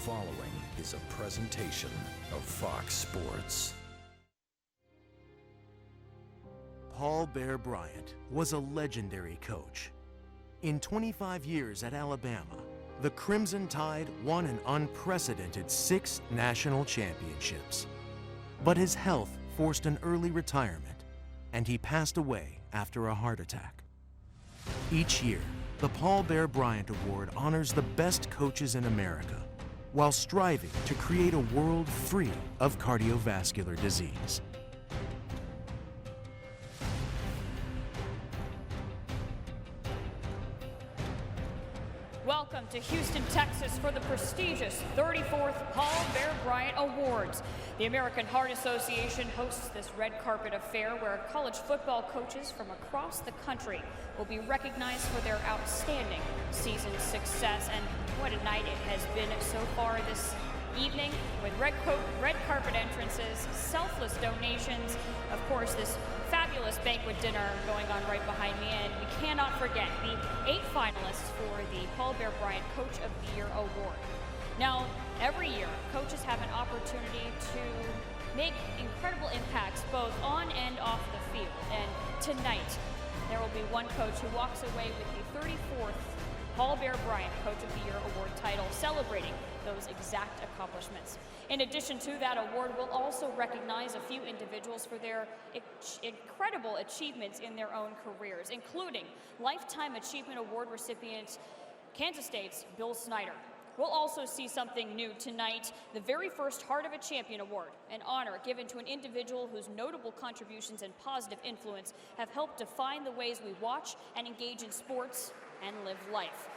following is a presentation of Fox Sports. Paul Bear Bryant was a legendary coach. In 25 years at Alabama, the Crimson Tide won an unprecedented 6 national championships. But his health forced an early retirement, and he passed away after a heart attack. Each year, the Paul Bear Bryant Award honors the best coaches in America while striving to create a world free of cardiovascular disease. Welcome to Houston, Texas for the prestigious 34th Paul Bear Bryant Awards. The American Heart Association hosts this red carpet affair where college football coaches from across the country will be recognized for their outstanding season success. And what a night it has been so far this evening, with red carpet entrances, selfless donations, of course this fabulous banquet dinner going on right behind me, and we cannot forget the 8 finalists for the Paul Bear Bryant Coach of the Year Award. Now, every year, coaches have an opportunity to make incredible impacts both on and off the field, and tonight there will be one coach who walks away with the 34th Paul Bear Bryant Coach of the Year Award title, celebrating those exact accomplishments. In addition to that award, we'll also recognize a few individuals for their incredible achievements in their own careers, including Lifetime Achievement Award recipient Kansas State's Bill Snyder. We'll also see something new tonight, the very first Heart of a Champion Award, an honor given to an individual whose notable contributions and positive influence have helped define the ways we watch and engage in sports and live life.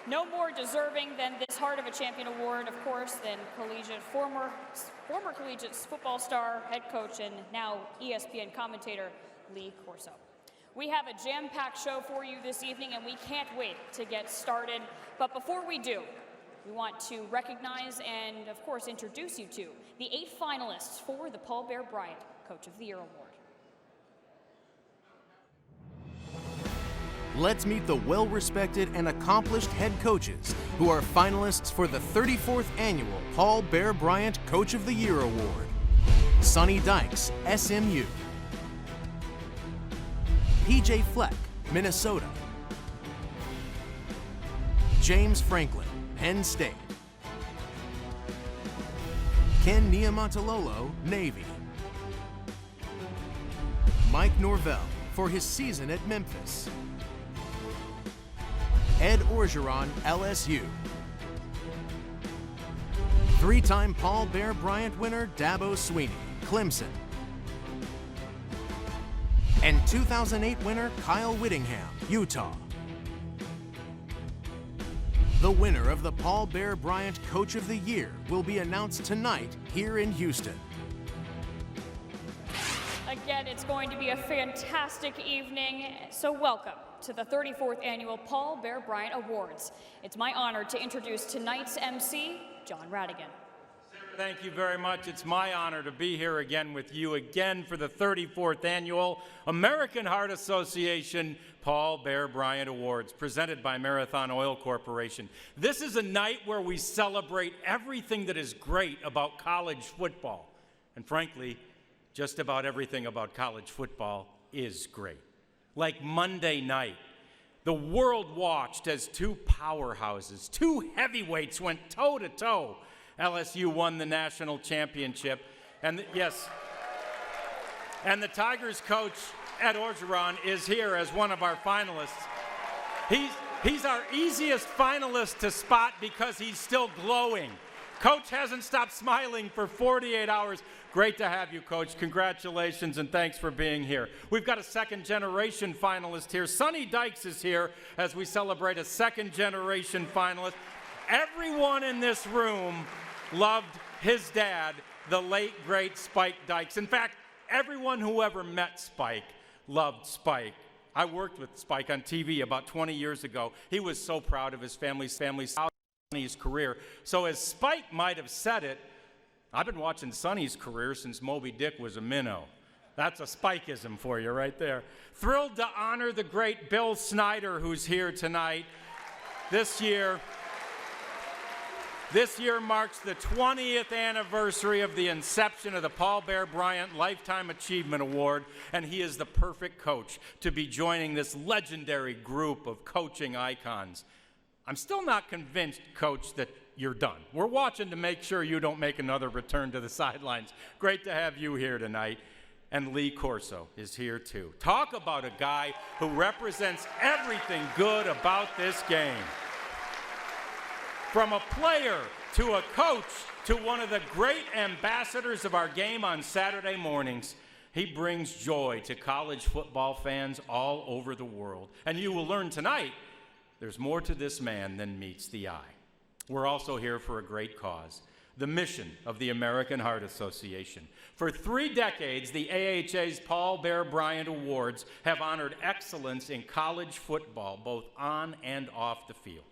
No more deserving than this Heart of a Champion Award, of course, than former collegiate football star, head coach, and now ESPN commentator Lee Corso. We have a jam-packed show for you this evening, and we can't wait to get started. But before we do, we want to recognize and, of course, introduce you to the 8 finalists for the Paul Bear Bryant Coach of the Year Award. Let's meet the well-respected and accomplished head coaches who are finalists for the 34th Annual Paul Bear Bryant Coach of the Year Award. Sonny Dykes, SMU. PJ Fleck, Minnesota. James Franklin, Penn State. Ken Niumatalolo, Navy. Mike Norvell for his season at Memphis. Ed Orgeron, LSU. 3-time Paul Bear Bryant winner Dabo Swinney, Clemson. And 2008 winner Kyle Whittingham, Utah. The winner of the Paul Bear Bryant Coach of the Year will be announced tonight here in Houston. Again, it's going to be a fantastic evening, so welcome to the 34th Annual Paul Bear Bryant Awards. It's my honor to introduce tonight's MC, John Radigan. Thank you very much. It's my honor to be here again with you again for the 34th Annual American Heart Association Paul Bear Bryant Awards, presented by Marathon Oil Corporation. This is a night where we celebrate everything that is great about college football. And frankly, just about everything about college football is great. Like Monday night, the world watched as 2 powerhouses, 2 heavyweights went toe-to-toe. LSU won the national championship. And yes, and the Tigers coach, Ed Orgeron, is here as one of our finalists. He's our easiest finalist to spot because he's still glowing. Coach hasn't stopped smiling for 48 hours. Great to have you, Coach. Congratulations, and thanks for being here. We've got a second-generation finalist here. Sonny Dykes is here as we celebrate a second-generation finalist. Everyone in this room loved his dad, the late, great Spike Dykes. In fact, everyone who ever met Spike loved Spike. I worked with Spike on TV about 20 years ago. He was so proud of his family's career. So as Spike might have said it, I've been watching Sonny's career since Moby Dick was a minnow. That's a Spikeism for you right there. Thrilled to honor the great Bill Snyder, who's here tonight. This year, This year marks the 20th anniversary of the inception of the Paul Bear Bryant Lifetime Achievement Award, and he is the perfect coach to be joining this legendary group of coaching icons. I'm still not convinced, Coach, that you're done. We're watching to make sure you don't make another return to the sidelines. Great to have you here tonight. And Lee Corso is here too. Talk about a guy who represents everything good about this game. From a player to a coach to one of the great ambassadors of our game on Saturday mornings, he brings joy to college football fans all over the world. And you will learn tonight there's more to this man than meets the eye. We're also here for a great cause, the mission of the American Heart Association. For 3 decades, the AHA's Paul Bear Bryant Awards have honored excellence in college football, both on and off the field.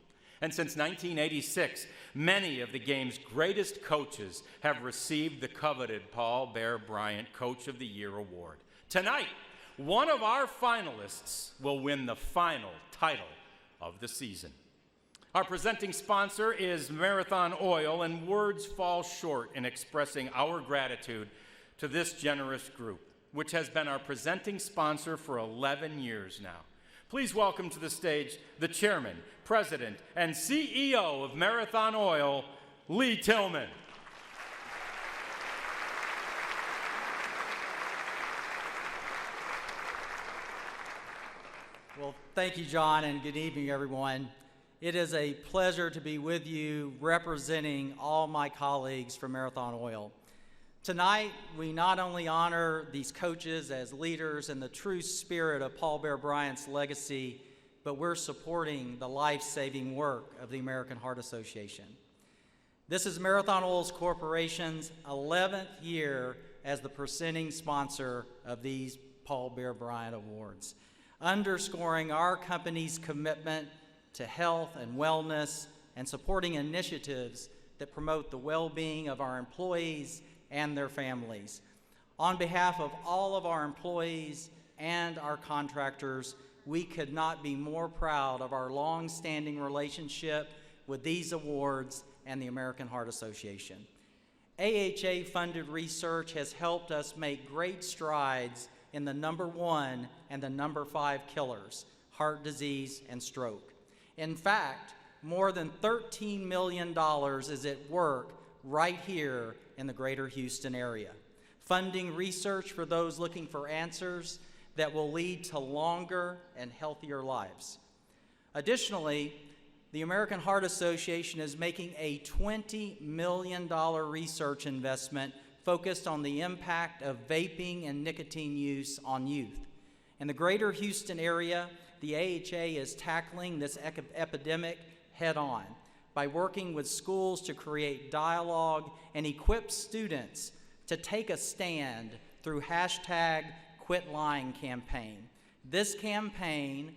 And since 1986, many of the game's greatest coaches have received the coveted Paul Bear Bryant Coach of the Year award. Tonight, one of our finalists will win the final title of the season. Our presenting sponsor is Marathon Oil, and words fall short in expressing our gratitude to this generous group, which has been our presenting sponsor for 11 years now. Please welcome to the stage the chairman, president, and CEO of Marathon Oil, Lee Tillman. Well, thank you, John, and good evening, everyone. It is a pleasure to be with you representing all my colleagues from Marathon Oil. Tonight, we not only honor these coaches as leaders in the true spirit of Paul Bear Bryant's legacy, but we're supporting the life-saving work of the American Heart Association. This is Marathon Oil Corporation's 11th year as the presenting sponsor of these Paul Bear Bryant Awards, underscoring our company's commitment to health and wellness and supporting initiatives that promote the well-being of our employees and their families. On behalf of all of our employees and our contractors, we could not be more proud of our long-standing relationship with these awards and the American Heart Association. AHA-funded research has helped us make great strides in the number 1 and the number 5 killers, heart disease and stroke. In fact, more than $13 million is at work right here in the greater Houston area, funding research for those looking for answers that will lead to longer and healthier lives. Additionally, the American Heart Association is making a $20 million research investment focused on the impact of vaping and nicotine use on youth. In the greater Houston area, the AHA is tackling this epidemic head-on by working with schools to create dialogue and equip students to take a stand through #QuitLying campaign. This campaign,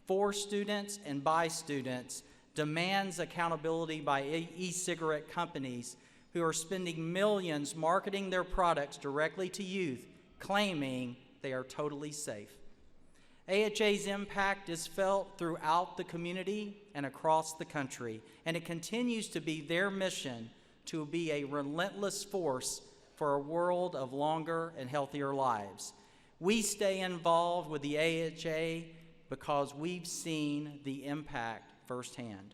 for students and by students, demands accountability by e-cigarette companies who are spending millions marketing their products directly to youth, claiming they are totally safe. AHA's impact is felt throughout the community and across the country, and it continues to be their mission to be a relentless force for a world of longer and healthier lives. We stay involved with the AHA because we've seen the impact firsthand.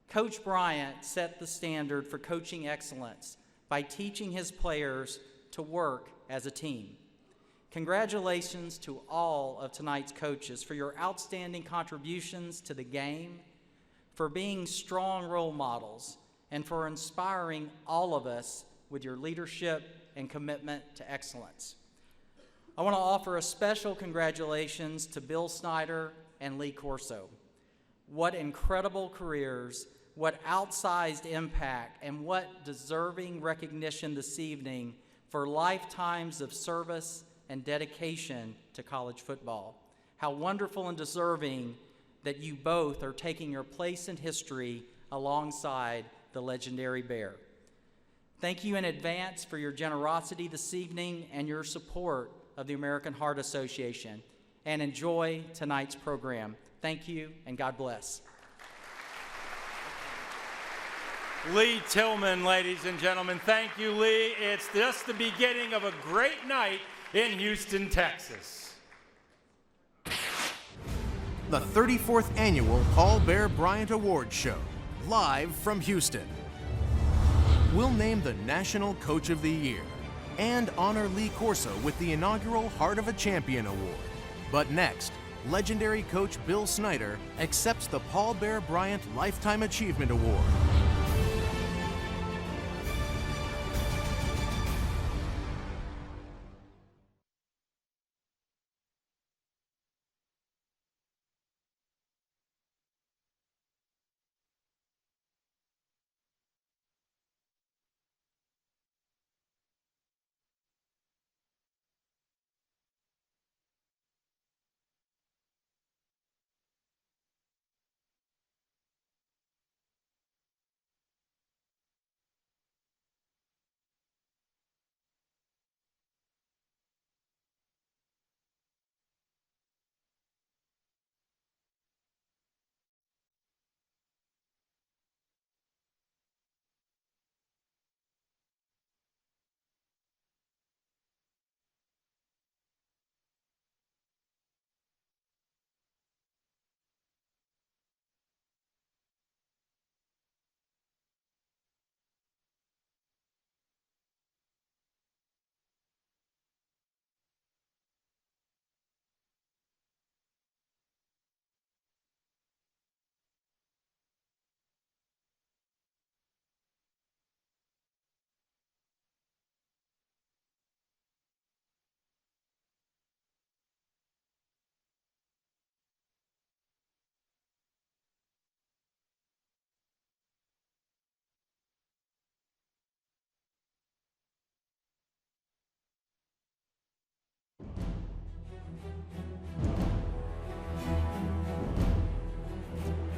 Coach Bryant set the standard for coaching excellence by teaching his players to work as a team. Congratulations to all of tonight's coaches for your outstanding contributions to the game, for being strong role models, and for inspiring all of us with your leadership and commitment to excellence. I want to offer a special congratulations to Bill Snyder and Lee Corso. What incredible careers, what outsized impact, and what deserving recognition this evening for lifetimes of service and dedication to college football. How wonderful and deserving that you both are taking your place in history alongside the legendary Bear. Thank you in advance for your generosity this evening and your support of the American Heart Association, and enjoy tonight's program. Thank you, and God bless. Lee Tillman, ladies and gentlemen. Thank you, Lee. It's just the beginning of a great night in Houston, Texas. The 34th Annual Paul Bear Bryant Awards Show, live from Houston. We'll name the National Coach of the Year and honor Lee Corso with the inaugural Heart of a Champion Award. But next, legendary coach Bill Snyder accepts the Paul Bear Bryant Lifetime Achievement Award.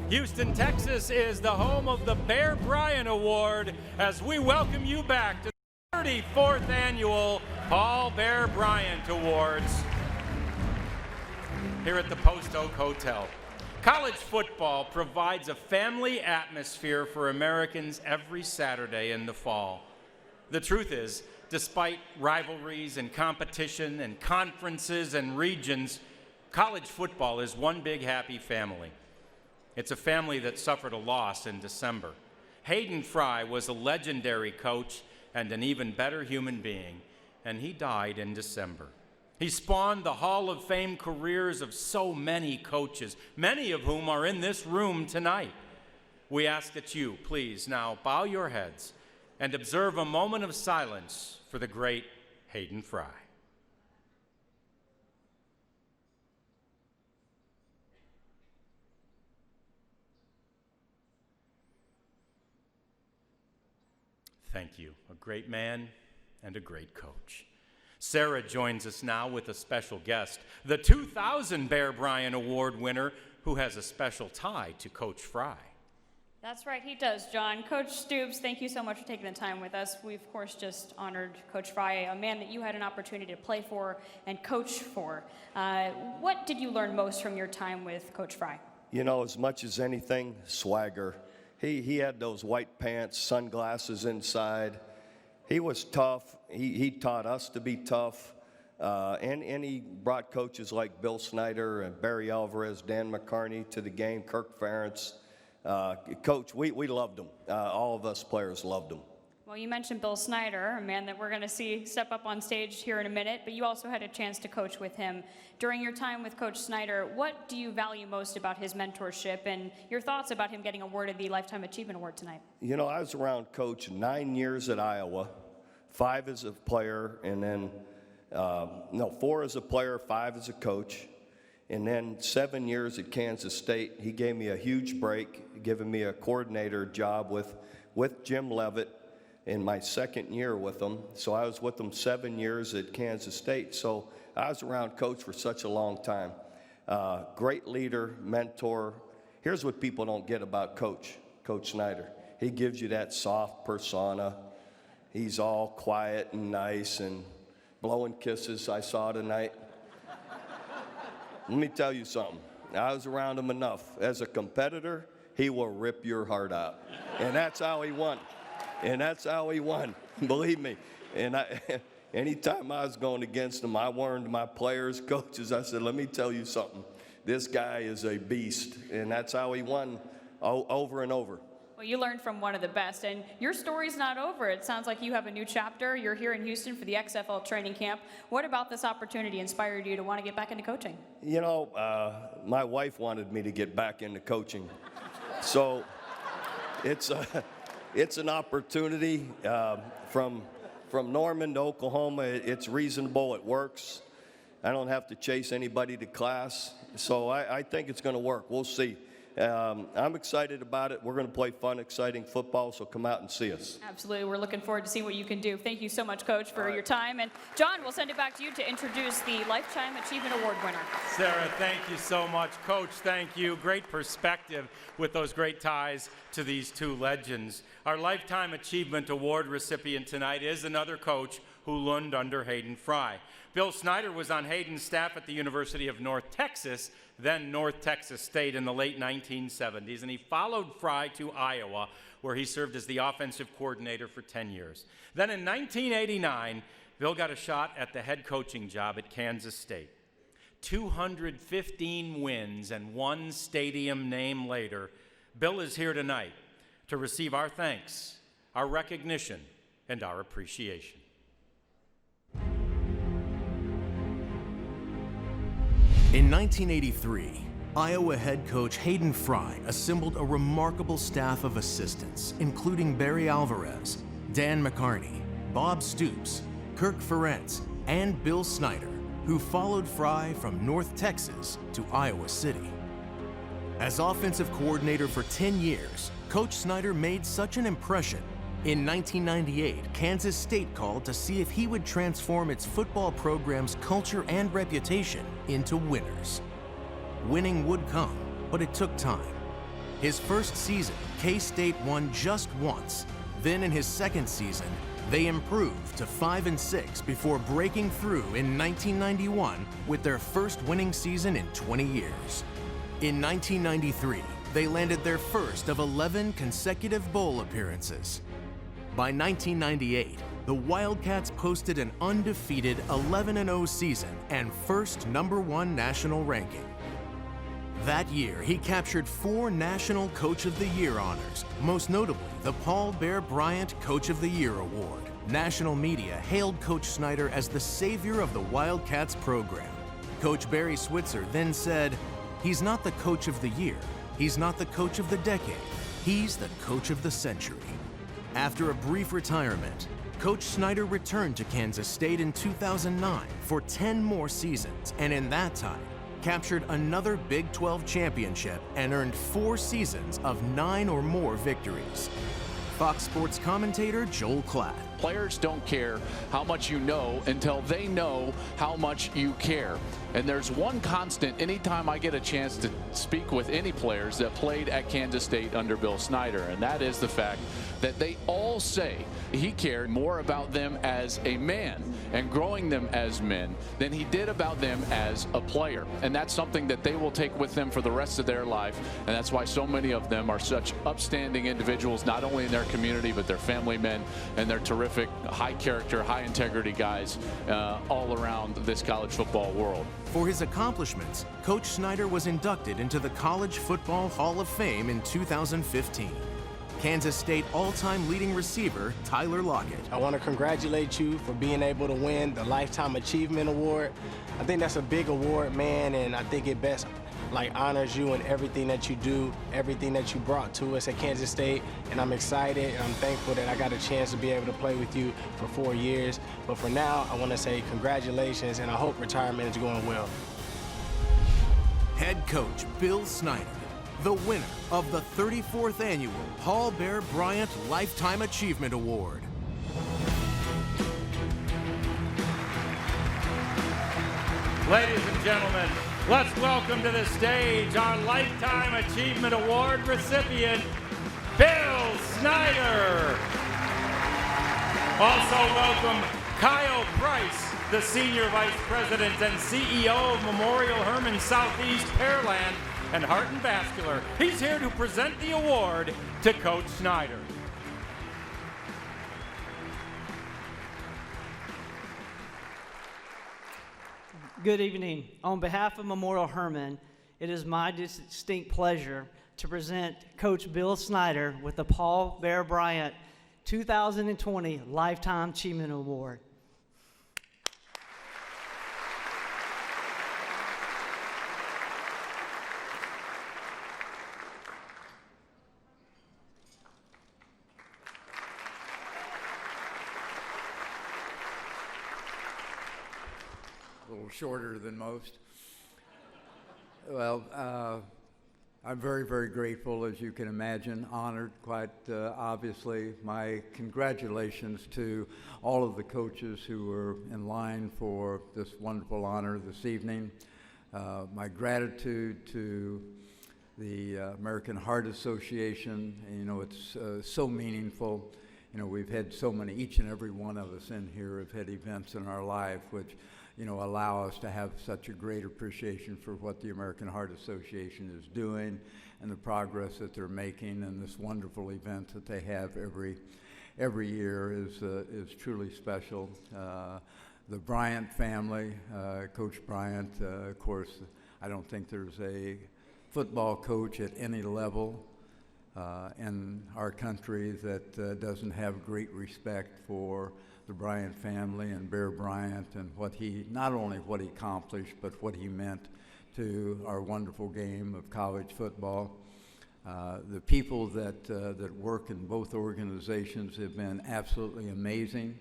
Houston, Texas is the home of the Bear Bryant Award as we welcome you back to the 34th Annual Paul Bear Bryant Awards here at the Post Oak Hotel. College football provides a family atmosphere for Americans every Saturday in the fall. The truth is, despite rivalries and competition and conferences and regions, college football is one big happy family. It's a family that suffered a loss in December. Hayden Fry was a legendary coach and an even better human being, and he died in December. He spawned the Hall of Fame careers of so many coaches, many of whom are in this room tonight. We ask that you, please, now bow your heads and observe a moment of silence for the great Hayden Fry. Thank you. A great man and a great coach. Sarah joins us now with a special guest, the 2000 Bear Bryant Award winner, who has a special tie to Coach Fry. That's right, he does, John. Coach Stoops, thank you so much for taking the time with us. We, of course, just honored Coach Fry, a man that you had an opportunity to play for and coach for. What did you learn most from your time with Coach Fry? You know, as much as anything, swagger. He had those white pants, sunglasses inside. He was tough. He taught us to be tough. And he brought coaches like Bill Snyder and Barry Alvarez, Dan McCarney to the game, Kirk Ferentz. Coach, we loved him. All of us players loved him. Well, you mentioned Bill Snyder, a man that we're going to see step up on stage here in a minute, but you also had a chance to coach with him. During your time with Coach Snyder, what do you value most about his mentorship and your thoughts about him getting awarded the Lifetime Achievement Award tonight? You know, I was around Coach 9 years at Iowa, 5 as a player, and then, 4 as a player, 5 as a coach. And then 7 years at Kansas State. He gave me a huge break, giving me a coordinator job with Jim Leavitt in my second year with him. So I was with him 7 years at Kansas State. So I was around Coach for such a long time. Great leader, mentor. Here's what people don't get about Coach Snyder. He gives you that soft persona. He's all quiet and nice and blowing kisses I saw tonight. Let me tell you something. I was around him enough. As a competitor, he will rip your heart out. And that's how he won. And that's how he won, believe me. And anytime I was going against him, I warned my players, coaches, I said, let me tell you something. This guy is a beast. And that's how he won over and over. Well, you learned from one of the best, and your story's not over. It sounds like you have a new chapter. You're here in Houston for the XFL training camp. What about this opportunity inspired you to want to get back into coaching? You know, my wife wanted me to get back into coaching. So it's an opportunity from Norman to Oklahoma. It's reasonable. It works. I don't have to chase anybody to class. So I think it's going to work. We'll see. I'm excited about it. We're going to play fun, exciting football, so come out and see us. Absolutely. We're looking forward to see what you can do. Thank you so much, Coach, for your time. And John, we'll send it back to you to introduce the Lifetime Achievement Award winner. Sarah, thank you so much. Coach, thank you. Great perspective with those great ties to these two legends. Our Lifetime Achievement Award recipient tonight is another coach who learned under Hayden Fry. Bill Snyder was on Hayden's staff at the University of North Texas, then North Texas State, in the late 1970s, and he followed Fry to Iowa, where he served as the offensive coordinator for 10 years. Then in 1989, Bill got a shot at the head coaching job at Kansas State. 215 wins and one stadium name later, Bill is here tonight to receive our thanks, our recognition, and our appreciation. In 1983, Iowa head coach Hayden Fry assembled a remarkable staff of assistants, including Barry Alvarez, Dan McCarney, Bob Stoops, Kirk Ferentz, and Bill Snyder, who followed Fry from North Texas to Iowa City. As offensive coordinator for 10 years, Coach Snyder made such an impression. In 1998, Kansas State called to see if he would transform its football program's culture and reputation into winners. Winning would come, but it took time. His first season, K-State won just once. Then in his second season, they improved to 5-6 before breaking through in 1991 with their first winning season in 20 years. In 1993, they landed their first of 11 consecutive bowl appearances. By 1998, the Wildcats posted an undefeated 11-0 season and first #1 national ranking. That year, he captured 4 National Coach of the Year honors, most notably the Paul Bear Bryant Coach of the Year Award. National media hailed Coach Snyder as the savior of the Wildcats program. Coach Barry Switzer then said, "He's not the coach of the year. He's not the coach of the decade. He's the coach of the century." After a brief retirement, Coach Snyder returned to Kansas State in 2009 for 10 more seasons, and in that time, captured another Big 12 championship and earned 4 seasons of 9 or more victories. Fox Sports commentator Joel Klatt. Players don't care how much you know until they know how much you care. And there's one constant anytime I get a chance to speak with any players that played at Kansas State under Bill Snyder, and that is the fact that they all say he cared more about them as a man and growing them as men than he did about them as a player. And that's something that they will take with them for the rest of their life. And that's why so many of them are such upstanding individuals, not only in their community, but their family men, and they're terrific, high character, high integrity guys all around this college football world. For his accomplishments, Coach Snyder was inducted into the College Football Hall of Fame in 2015. Kansas State all-time leading receiver Tyler Lockett. I want to congratulate you for being able to win the Lifetime Achievement Award. I think that's a big award, man, and I think it best honors you and everything that you do, everything that you brought to us at Kansas State, and I'm excited and I'm thankful that I got a chance to be able to play with you for 4 years. But for now, I want to say congratulations, and I hope retirement is going well. Head coach Bill Snyder, the winner of the 34th annual Paul Bear Bryant Lifetime Achievement Award. Ladies and gentlemen, let's welcome to the stage our Lifetime Achievement Award recipient, Bill Snyder. Also welcome Kyle Price, the Senior Vice President and CEO of Memorial Hermann Southeast Pearland, and Heart and Vascular. He's here to present the award to Coach Snyder. Good evening. On behalf of Memorial Hermann, it is my distinct pleasure to present Coach Bill Snyder with the Paul Bear Bryant 2020 Lifetime Achievement Award. A little shorter than most. Well, I'm very, very grateful, as you can imagine, honored, quite obviously. My congratulations to all of the coaches who were in line for this wonderful honor this evening. My gratitude to the American Heart Association. You know, it's so meaningful. You know, we've had so many, each and every one of us in here have had events in our life which, you know, allow us to have such a great appreciation for what the American Heart Association is doing and the progress that they're making, and this wonderful event that they have every year is truly special. The Bryant family, Coach Bryant, of course, I don't think there's a football coach at any level in our country that doesn't have great respect for the Bryant family and Bear Bryant and what he, not only what he accomplished, but what he meant to our wonderful game of college football. The people that work in both organizations have been absolutely amazing.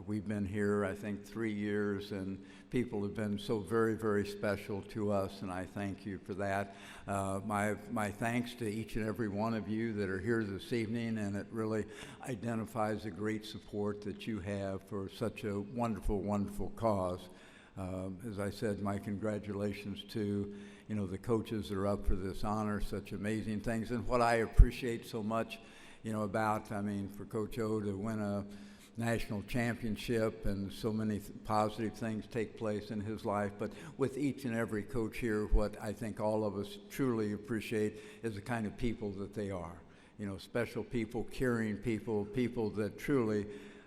We've been here, I think, 3 years, and people have been so very, very special to us, and I thank you for that. My thanks to each and every one of you that are here this evening, and it really identifies the great support that you have for such a wonderful, wonderful cause. As I said, my congratulations to, you know, the coaches that are up for this honor, such amazing things. And what I appreciate so much, you know, about, I mean, for Coach O to win a national championship and so many positive things take place in his life, but with each and every coach here, what I think all of us truly appreciate is the kind of people that they are. You know, special people, caring people, people that truly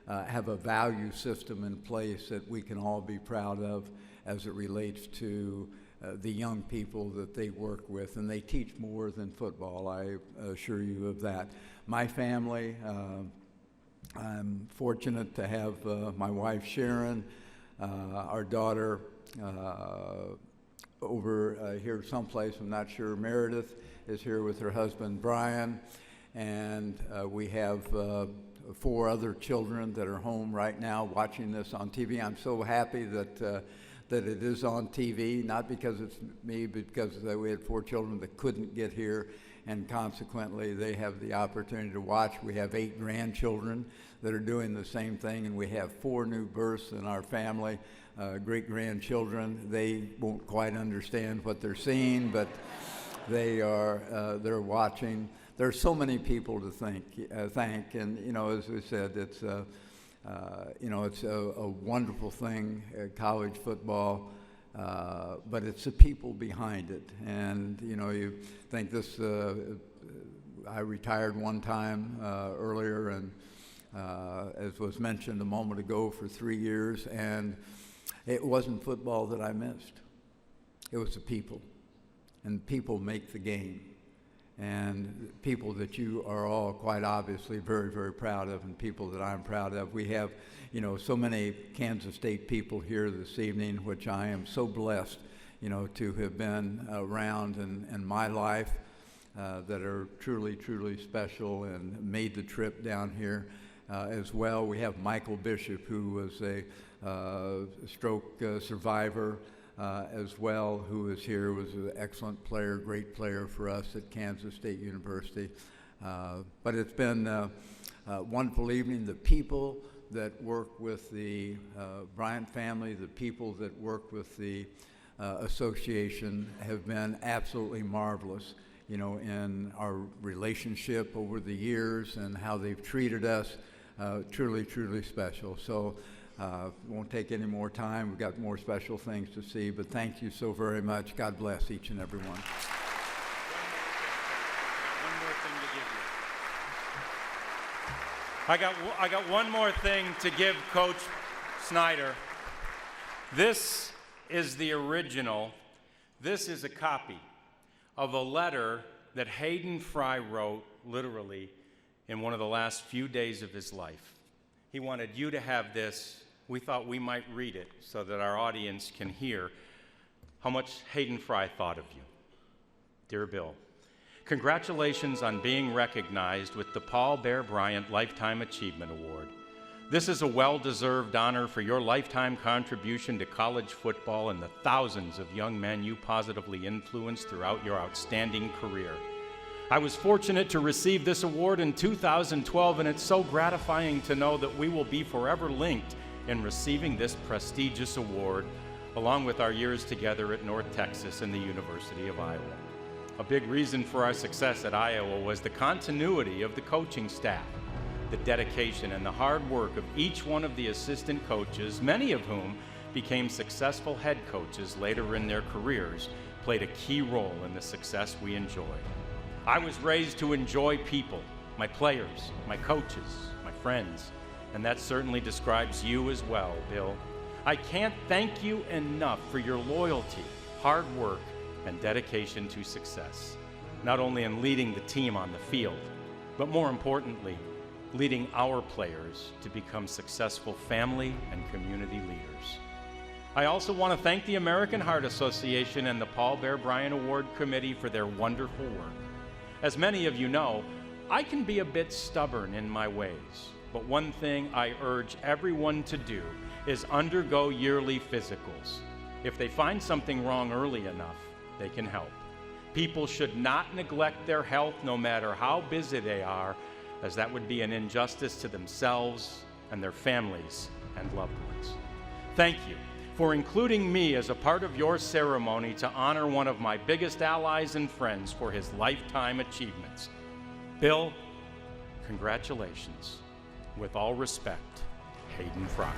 have a value system in place that we can all be proud of as it relates to the young people that they work with, and they teach more than football, I assure you of that. My family, I'm fortunate to have my wife Sharon, our daughter over here someplace, I'm not sure, Meredith is here with her husband Brian, and we have 4 other children that are home right now watching this on TV. I'm so happy that it is on TV, not because it's me, but because we had 4 children that couldn't get here, and consequently they have the opportunity to watch. We have 8 grandchildren that are doing the same thing, and we have 4 new births in our family, great-grandchildren. They won't quite understand what they're seeing, but they're watching. There are so many people to thank, and you know, as we said, it's you know, it's a wonderful thing, college football. But it's the people behind it, and you know, you think this. I retired one time earlier, and as was mentioned a moment ago, for 3 years, and it wasn't football that I missed. It was the people, and people make the game, and people that you are all quite obviously very, very proud of, and people that I'm proud of. We have, you know, so many Kansas State people here this evening, which I am so blessed, you know, to have been around in my life, that are truly, truly special and made the trip down here as well. We have Michael Bishop, who was a stroke survivor as well, who is here, was an excellent player, great player for us at Kansas State University. But it's been a wonderful evening. The people that work with the Bryant family, the people that work with the association have been absolutely marvelous, you know, in our relationship over the years and how they've treated us. Truly, truly special. So Won't take any more time. We've got more special things to see, but thank you so very much. God bless each and every one. One more thing to give you. I got one more thing to give Coach Snyder. This is the original. This is a copy of a letter that Hayden Fry wrote, literally, in one of the last few days of his life. He wanted you to have this. We thought we might read it so that our audience can hear how much Hayden Fry thought of you. Dear Bill, congratulations on being recognized with the Paul Bear Bryant Lifetime Achievement Award. This is a well-deserved honor for your lifetime contribution to college football and the thousands of young men you positively influenced throughout your outstanding career. I was fortunate to receive this award in 2012, and it's so gratifying to know that we will be forever linked in receiving this prestigious award, along with our years together at North Texas and the University of Iowa. A big reason for our success at Iowa was the continuity of the coaching staff. The dedication and the hard work of each one of the assistant coaches, many of whom became successful head coaches later in their careers, played a key role in the success we enjoyed. I was raised to enjoy people, my players, my coaches, my friends, and that certainly describes you as well, Bill. I can't thank you enough for your loyalty, hard work, and dedication to success, not only in leading the team on the field, but more importantly, leading our players to become successful family and community leaders. I also want to thank the American Heart Association and the Paul Bear Bryant Award Committee for their wonderful work. As many of you know, I can be a bit stubborn in my ways, but one thing I urge everyone to do is undergo yearly physicals. If they find something wrong early enough, they can help. People should not neglect their health no matter how busy they are, as that would be an injustice to themselves and their families and loved ones. Thank you for including me as a part of your ceremony to honor one of my biggest allies and friends for his lifetime achievements. Bill, congratulations. With all respect, Hayden Fry.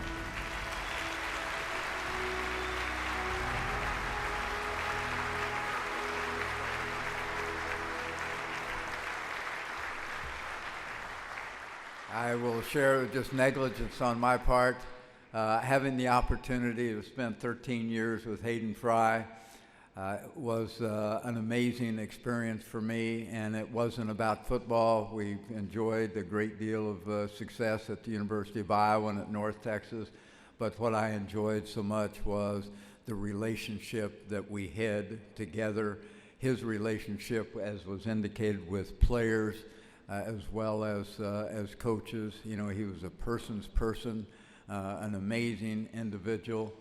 I will share just negligence on my part. Having the opportunity to spend 13 years with Hayden Fry was an amazing experience for me, and it wasn't about football. We enjoyed a great deal of success at the University of Iowa and at North Texas, but what I enjoyed so much was the relationship that we had together, his relationship, as was indicated, with players, as well as coaches. You know, he was a person's person, an amazing individual.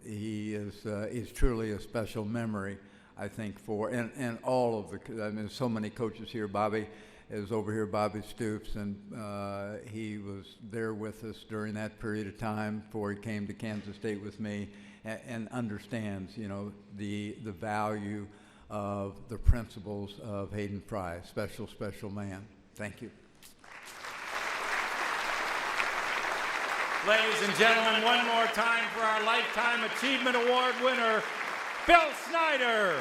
He's truly a special memory, I think, for, and all of the, I mean, so many coaches here. Bobby is over here, Bobby Stoops, and he was there with us during that period of time before he came to Kansas State with me, and understands, you know, the value of the principles of Hayden Fry. Special, special man. Thank you. Ladies and gentlemen, one more time for our Lifetime Achievement Award winner, Bill Snyder.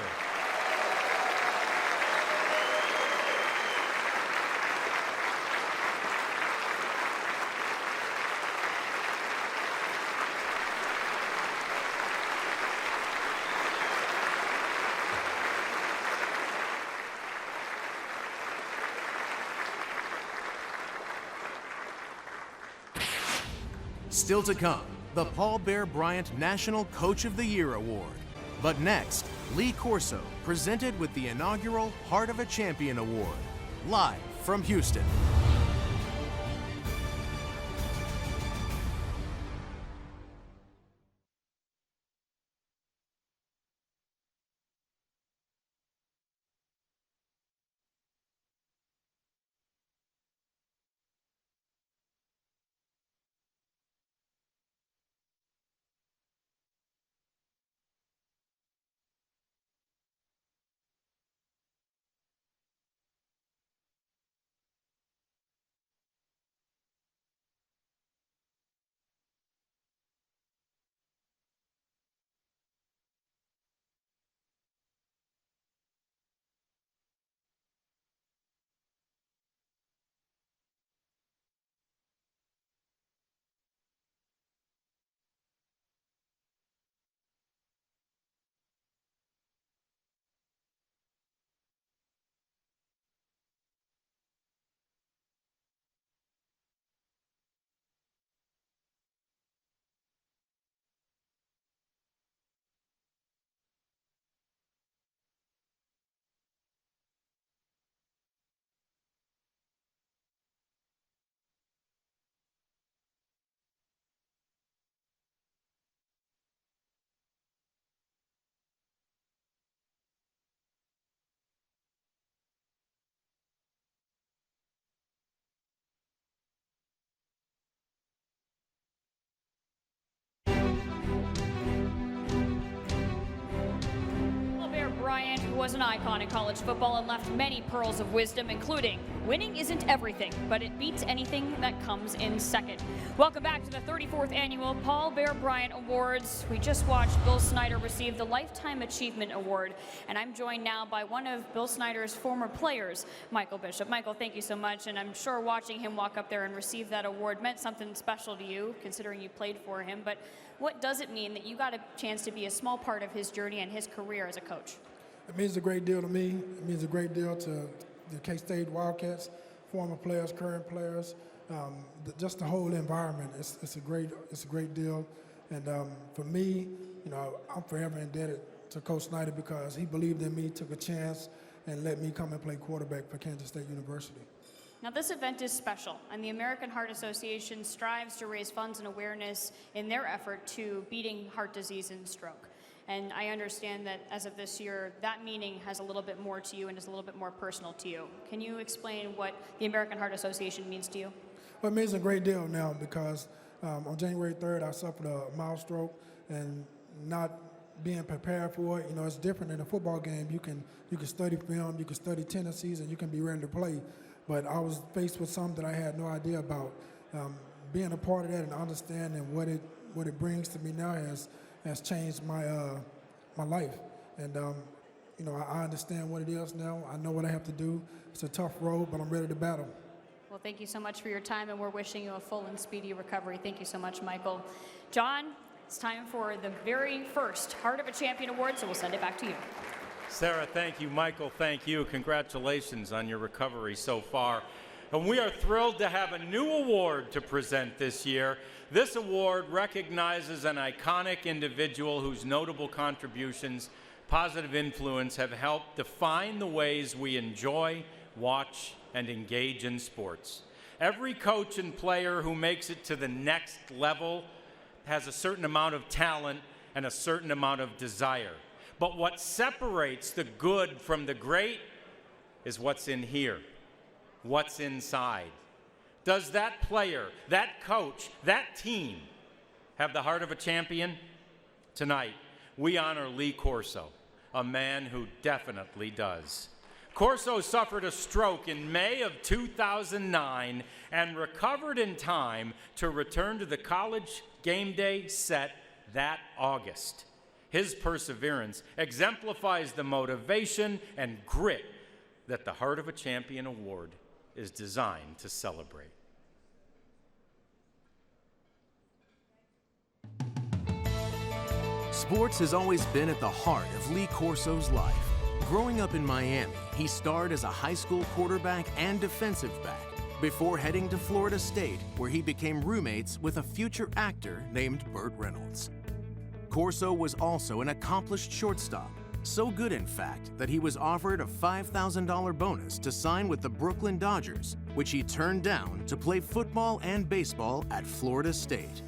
Still to come, the Paul Bear Bryant National Coach of the Year Award. But next, Lee Corso, presented with the inaugural Heart of a Champion Award, live from Houston. Bryant, who was an icon in college football and left many pearls of wisdom, including winning isn't everything, but it beats anything that comes in second. Welcome back to the 34th annual Paul Bear Bryant Awards. We just watched Bill Snyder receive the Lifetime Achievement Award, and I'm joined now by one of Bill Snyder's former players, Michael Bishop. Michael, thank you so much, and I'm sure watching him walk up there and receive that award meant something special to you, considering you played for him. But what does it mean that you got a chance to be a small part of his journey and his career as a coach? It means a great deal to me. It means a great deal to the K-State Wildcats, former players, current players, just the whole environment. It's a great deal. And for me, you know, I'm forever indebted to Coach Snyder because he believed in me, took a chance, and let me come and play quarterback for Kansas State University. Now, this event is special, and the American Heart Association strives to raise funds and awareness in their effort to beating heart disease and stroke. And I understand that as of this year, that meaning has a little bit more to you and is a little bit more personal to you. Can you explain what the American Heart Association means to you? Well, it means a great deal now because on January 3rd, I suffered a mild stroke, and not being prepared for it, you know, it's different in a football game. You can study film, you can study tendencies, and you can be ready to play. But I was faced with something that I had no idea about. Being a part of that and understanding what it brings to me now has changed my life. And you know, I understand what it is now. I know what I have to do. It's a tough road, but I'm ready to battle. Well, thank you so much for your time, and we're wishing you a full and speedy recovery. Thank you so much, Michael. John, it's time for the very first Heart of a Champion Award, so we'll send it back to you. Sarah, thank you. Michael, thank you. Congratulations on your recovery so far. And we are thrilled to have a new award to present this year. This award recognizes an iconic individual whose notable contributions, positive influence, have helped define the ways we enjoy, watch, and engage in sports. Every coach and player who makes it to the next level has a certain amount of talent and a certain amount of desire. But what separates the good from the great is what's in here, what's inside. Does that player, that coach, that team have the heart of a champion? Tonight, we honor Lee Corso, a man who definitely does. Corso suffered a stroke in May of 2009 and recovered in time to return to the college game day set that August. His perseverance exemplifies the motivation and grit that the Heart of a Champion Award is designed to celebrate. Sports has always been at the heart of Lee Corso's life. Growing up in Miami, he starred as a high school quarterback and defensive back before heading to Florida State, where he became roommates with a future actor named Burt Reynolds. Corso was also an accomplished shortstop, so good in fact that he was offered a $5,000 bonus to sign with the Brooklyn Dodgers, which he turned down to play football and baseball at Florida State.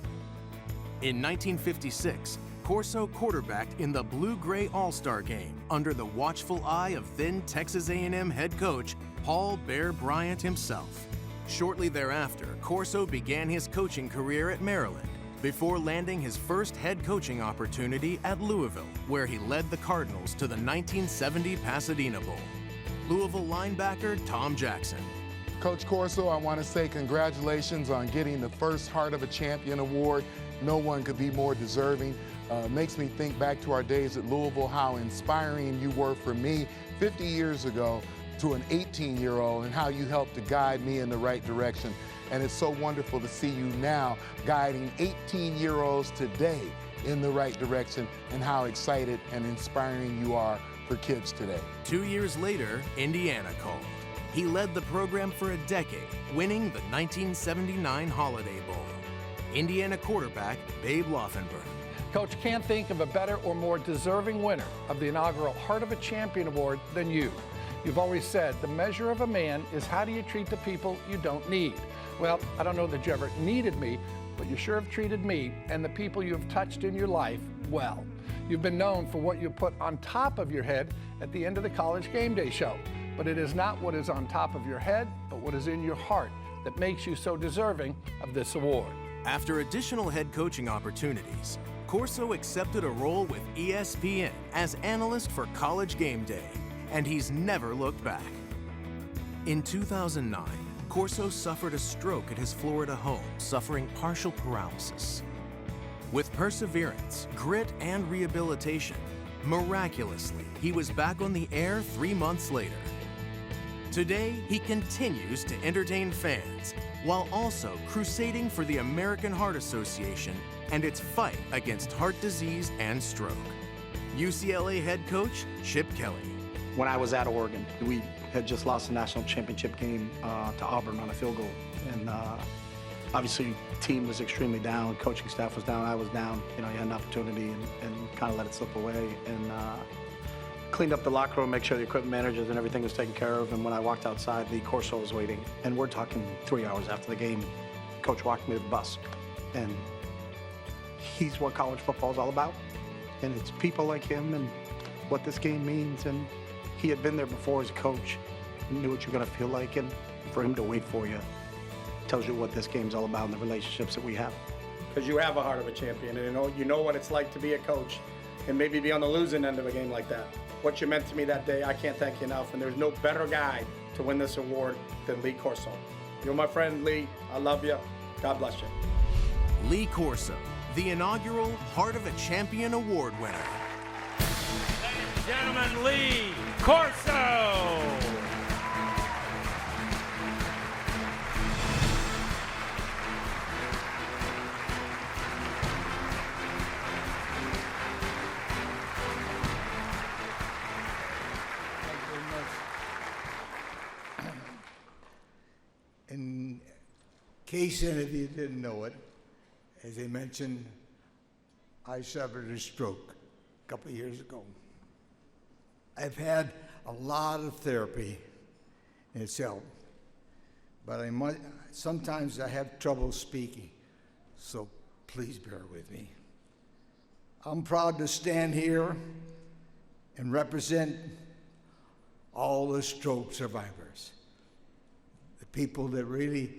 In 1956, Corso quarterbacked in the Blue-Gray All-Star Game under the watchful eye of then Texas A&M head coach Paul Bear Bryant himself. Shortly thereafter, Corso began his coaching career at Maryland before landing his first head coaching opportunity at Louisville, where he led the Cardinals to the 1970 Pasadena Bowl. Louisville linebacker Tom Jackson. Coach Corso, I want to say congratulations on getting the first Heart of a Champion award. No one could be more deserving. Makes me think back to our days at Louisville, how inspiring you were for me 50 years ago to an 18-year-old, and how you helped to guide me in the right direction. And it's so wonderful to see you now guiding 18-year-olds today in the right direction, and how excited and inspiring you are for kids today. 2 years later, Indiana called. He led the program for a decade, winning the 1979 Holiday Bowl. Indiana quarterback Babe Laufenberg. Coach, can't think of a better or more deserving winner of the inaugural Heart of a Champion Award than you. You've always said the measure of a man is how do you treat the people you don't need. Well, I don't know that you ever needed me, but you sure have treated me and the people you have touched in your life well. You've been known for what you put on top of your head at the end of the college game day show. But it is not what is on top of your head, but what is in your heart that makes you so deserving of this award. After additional head coaching opportunities, Corso accepted a role with ESPN as analyst for College Game Day, and he's never looked back. In 2009, Corso suffered a stroke at his Florida home, suffering partial paralysis. With perseverance, grit, and rehabilitation, miraculously, he was back on the air 3 months later. Today, he continues to entertain fans while also crusading for the American Heart Association and its fight against heart disease and stroke. UCLA head coach Chip Kelly. When I was at Oregon, we had just lost the national championship game to Auburn on a field goal. And obviously, the team was extremely down, coaching staff was down, I was down. You know, you had an opportunity and kind of let it slip away. And cleaned up the locker room, make sure the equipment managers and everything was taken care of. And when I walked outside, the Corso was waiting. And we're talking 3 hours after the game. Coach walked me to the bus. And he's what college football is all about. And it's people like him and what this game means. And he had been there before as a coach and knew what you're going to feel like. And for him to wait for you tells you what this game's all about and the relationships that we have. Because you have a heart of a champion, and you know what it's like to be a coach and maybe be on the losing end of a game like that. What you meant to me that day, I can't thank you enough, and there's no better guy to win this award than Lee Corso. You're my friend, Lee. I love you. God bless you. Lee Corso, the inaugural Heart of a Champion Award winner. Ladies and gentlemen, Lee Corso. In case any of you didn't know it, as I mentioned, I suffered a stroke a couple of years ago. I've had a lot of therapy, and it's helped. But sometimes I have trouble speaking, so please bear with me. I'm proud to stand here and represent all the stroke survivors. People that really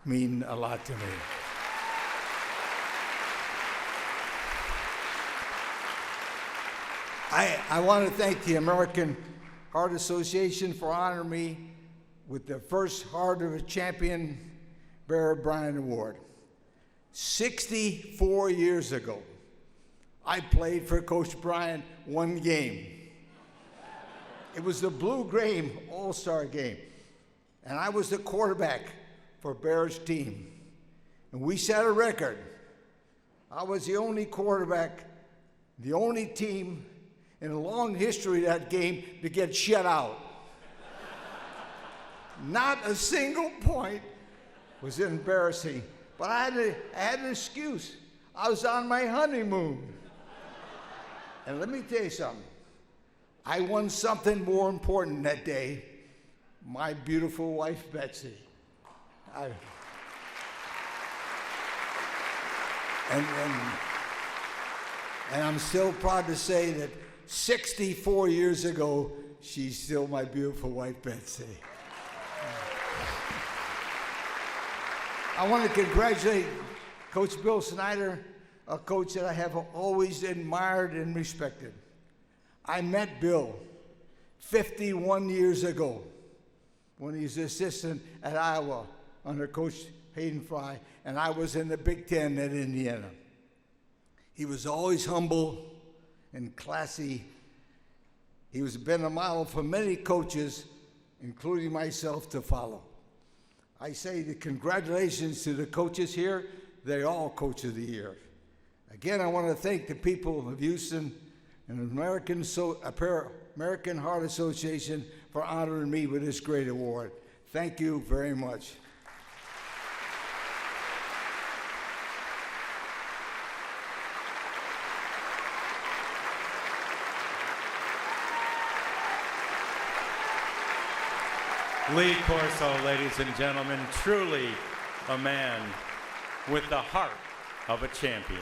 mean a lot to me. I want to thank the American Heart Association for honoring me with the first Heart of a Champion Bear Bryant Award. 64 years ago, I played for Coach Bryant one game. It was the Blue Game All-Star game. And I was the quarterback for Bears team. And we set a record. I was the only quarterback, the only team in a long history of that game to get shut out. Not a single point was embarrassing. But I had an excuse. I was on my honeymoon. And let me tell you something. I won something more important that day. My beautiful wife, Betsy. And I'm still proud to say that 64 years ago, she's still my beautiful wife, Betsy. I want to congratulate Coach Bill Snyder, a coach that I have always admired and respected. I met Bill 51 years ago when he was assistant at Iowa under Coach Hayden Fry, and I was in the Big Ten at Indiana. He was always humble and classy. He was been a model for many coaches, including myself, to follow. I say the congratulations to the coaches here. They're all Coach of the Year. Again, I want to thank the people of Houston and the American Heart Association for honoring me with this great award. Thank you very much. Lee Corso, ladies and gentlemen, truly a man with the heart of a champion.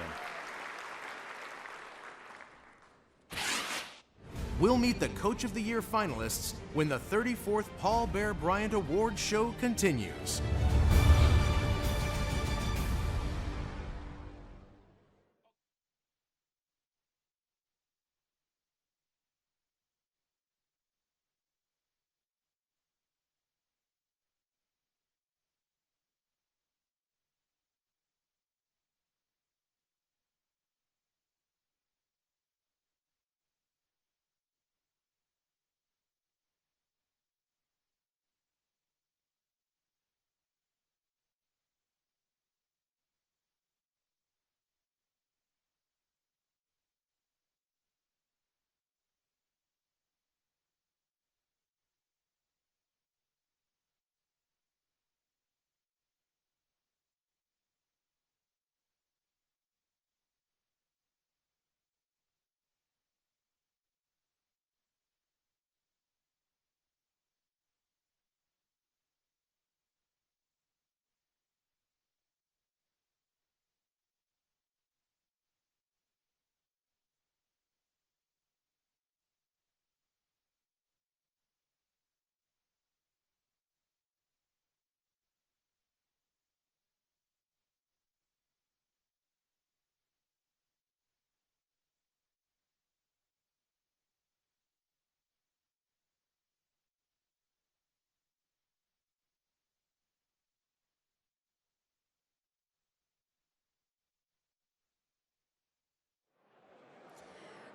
We'll meet the Coach of the Year finalists when the 34th Paul Bear Bryant Award show continues.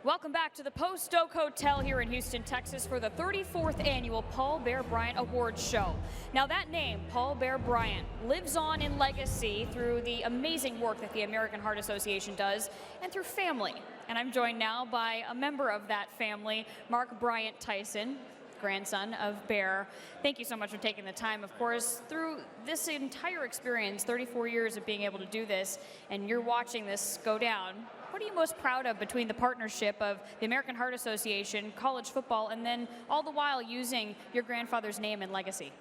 Welcome back to the Post Oak Hotel here in Houston, Texas for the 34th annual Paul Bear Bryant Awards Show. Now that name, Paul Bear Bryant, lives on in legacy through the amazing work that the American Heart Association does and through family. And I'm joined now by a member of that family, Mark Bryant Tyson, grandson of Bear. Thank you so much for taking the time. Of course, through this entire experience, 34 years of being able to do this, and you're watching this go down, what are you most proud of between the partnership of the American Heart Association, college football, and then all the while using your grandfather's name and legacy?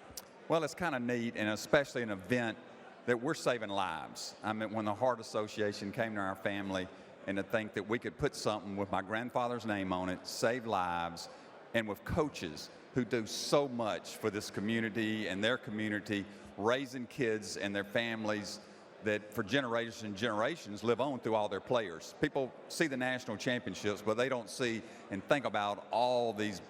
Well, it's kind of neat, and especially an event that we're saving lives. I mean, when the Heart Association came to our family, and to think that we could put something with my grandfather's name on it, save lives, and with coaches who do so much for this community and their community, raising kids and their families that for generations and generations live on through all their players. People see the national championships, but they don't see and think about all these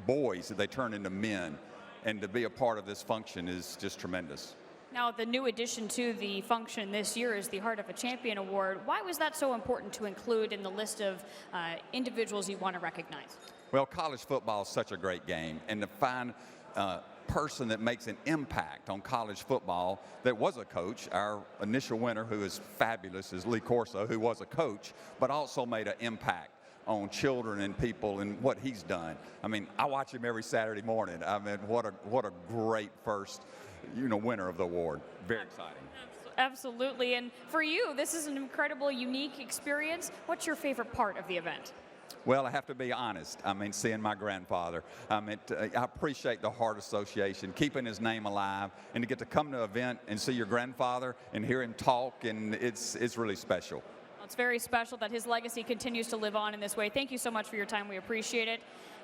boys that they turn into men. And to be a part of this function is just tremendous. Now, the new addition to the function this year is the Heart of a Champion Award. Why was that so important to include in the list of individuals you want to recognize? Well, college football is such a great game, and to find person that makes an impact on college football that was a coach. Our initial winner, who is fabulous, is Lee Corso, who was a coach, but also made an impact on children and people and what he's done. I mean, I watch him every Saturday morning. I mean, what a great first, winner of the award. Very exciting. Absolutely. And for you, this is an incredible, unique experience. What's your favorite part of the event? Well, I have to be honest. I mean, seeing my grandfather. I appreciate the Heart Association, keeping his name alive, and to get to come to an event and see your grandfather and hear him talk, and it's really special. Well, it's very special that his legacy continues to live on in this way. Thank you so much for your time. We appreciate it.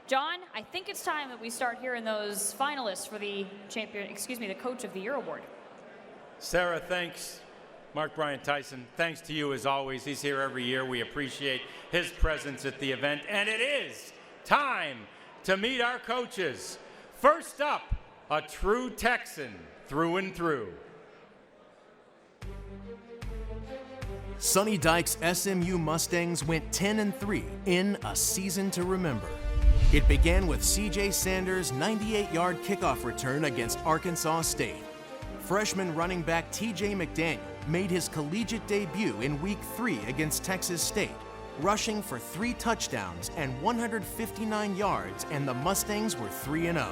John, I think it's time that we start hearing those finalists for the the Coach of the Year award. Sarah, thanks. Mark Bryant Tyson, thanks to you as always. He's here every year. We appreciate his presence at the event. And it is time to meet our coaches. First up, a true Texan through and through. Sonny Dykes' SMU Mustangs went 10-3 in a season to remember. It began with C.J. Sanders' 98-yard kickoff return against Arkansas State. Freshman running back T.J. McDaniel made his collegiate debut in Week 3 against Texas State, rushing for 3 touchdowns and 159 yards, and the Mustangs were 3-0.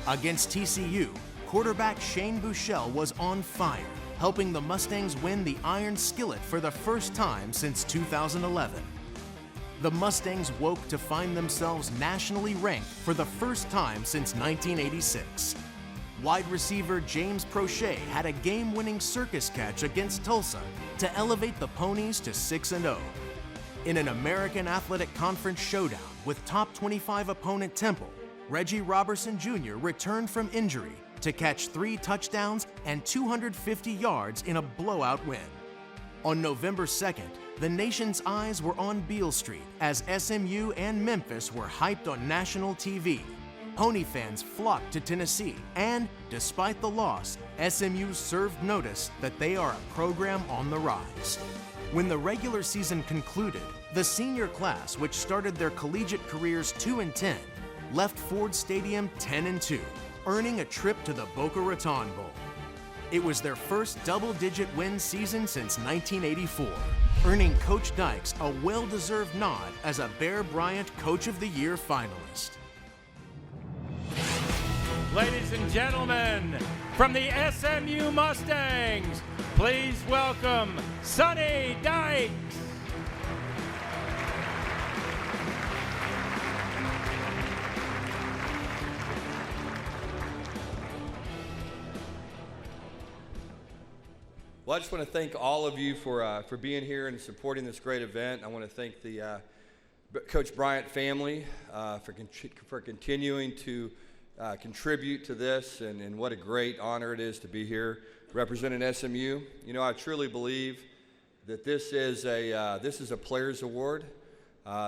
Against TCU, quarterback Shane Buechele was on fire, helping the Mustangs win the Iron Skillet for the first time since 2011. The Mustangs woke to find themselves nationally ranked for the first time since 1986. Wide receiver James Prochet had a game-winning circus catch against Tulsa to elevate the Ponies to 6-0. In an American Athletic Conference showdown with top 25 opponent Temple, Reggie Robertson Jr. returned from injury to catch 3 touchdowns and 250 yards in a blowout win. On November 2nd, the nation's eyes were on Beale Street as SMU and Memphis were hyped on national TV. Pony fans flocked to Tennessee, and despite the loss, SMU served notice that they are a program on the rise. When the regular season concluded, the senior class, which started their collegiate careers 2-10, left Ford Stadium 10-2, earning a trip to the Boca Raton Bowl. It was their first double-digit win season since 1984, earning Coach Dykes a well-deserved nod as a Bear Bryant Coach of the Year finalist. Ladies and gentlemen, from the SMU Mustangs, please welcome Sonny Dykes. Well, I just want to thank all of you for being here and supporting this great event. I want to thank the Coach Bryant family for continuing to contribute to this, and what a great honor it is to be here representing SMU. You know, I truly believe that this is a players award.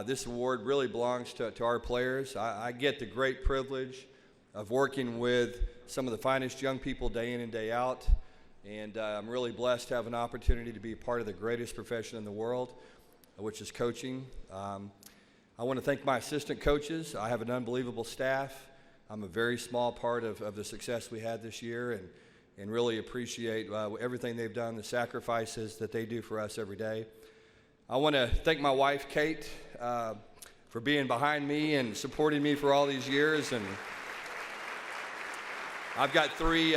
This award really belongs to our players. I get the great privilege of working with some of the finest young people day in and day out, and I'm really blessed to have an opportunity to be part of the greatest profession in the world. which is coaching. I want to thank my assistant coaches. I have an unbelievable staff. I'm a very small part of the success we had this year, and really appreciate everything they've done, the sacrifices that they do for us every day. I want to thank my wife, Kate, for being behind me and supporting me for all these years. And I've got three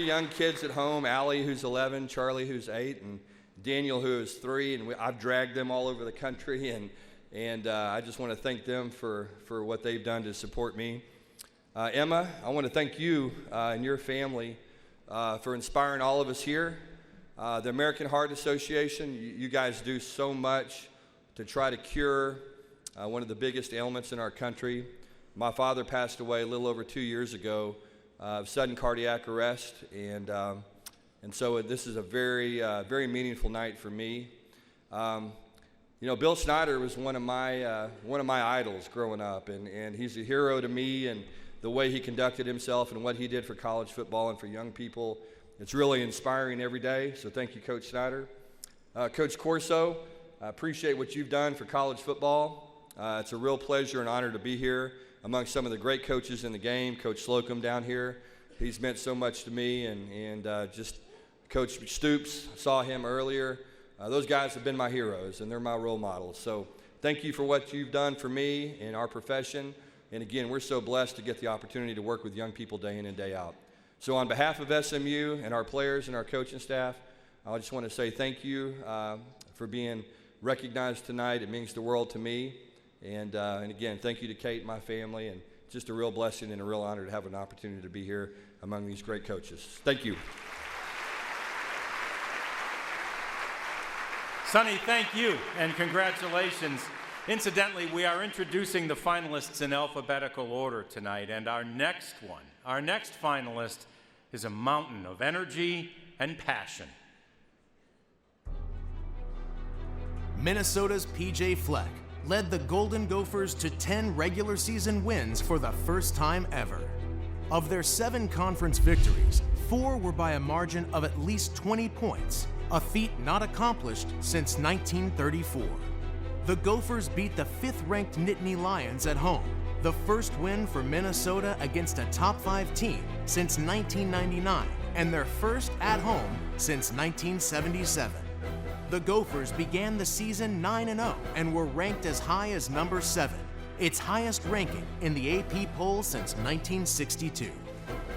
young kids at home, Allie, who's 11, Charlie, who's 8, and Daniel, who is 3, and I've dragged them all over the country, and I just want to thank them for what they've done to support me. Emma, I want to thank you and your family for inspiring all of us here. The American Heart Association, you guys do so much to try to cure one of the biggest ailments in our country. My father passed away a little over 2 years ago of sudden cardiac arrest, and so this is a very, very meaningful night for me. You know, Bill Snyder was one of my idols growing up, and he's a hero to me, and the way he conducted himself and what he did for college football and for young people, it's really inspiring every day. So thank you, Coach Snyder. Coach Corso, I appreciate what you've done for college football. It's a real pleasure and honor to be here among some of the great coaches in the game. Coach Slocum down here, he's meant so much to me, and just Coach Stoops, saw him earlier. Those guys have been my heroes, and they're my role models. So thank you for what you've done for me and our profession. And again, we're so blessed to get the opportunity to work with young people day in and day out. So on behalf of SMU and our players and our coaching staff, I just want to say thank you for being recognized tonight. It means the world to me. And again, thank you to Kate and my family, and just a real blessing and a real honor to have an opportunity to be here among these great coaches. Thank you. Sonny, thank you, and congratulations. Incidentally, we are introducing the finalists in alphabetical order tonight, and our next finalist is a mountain of energy and passion. Minnesota's P.J. Fleck led the Golden Gophers to 10 regular season wins for the first time ever. Of their 7 conference victories, 4 were by a margin of at least 20 points, a feat not accomplished since 1934. The Gophers beat the 5th-ranked Nittany Lions at home, the first win for Minnesota against a top 5 team since 1999, and their first at home since 1977. The Gophers began the season 9-0 and were ranked as high as number 7, its highest ranking in the AP poll since 1962.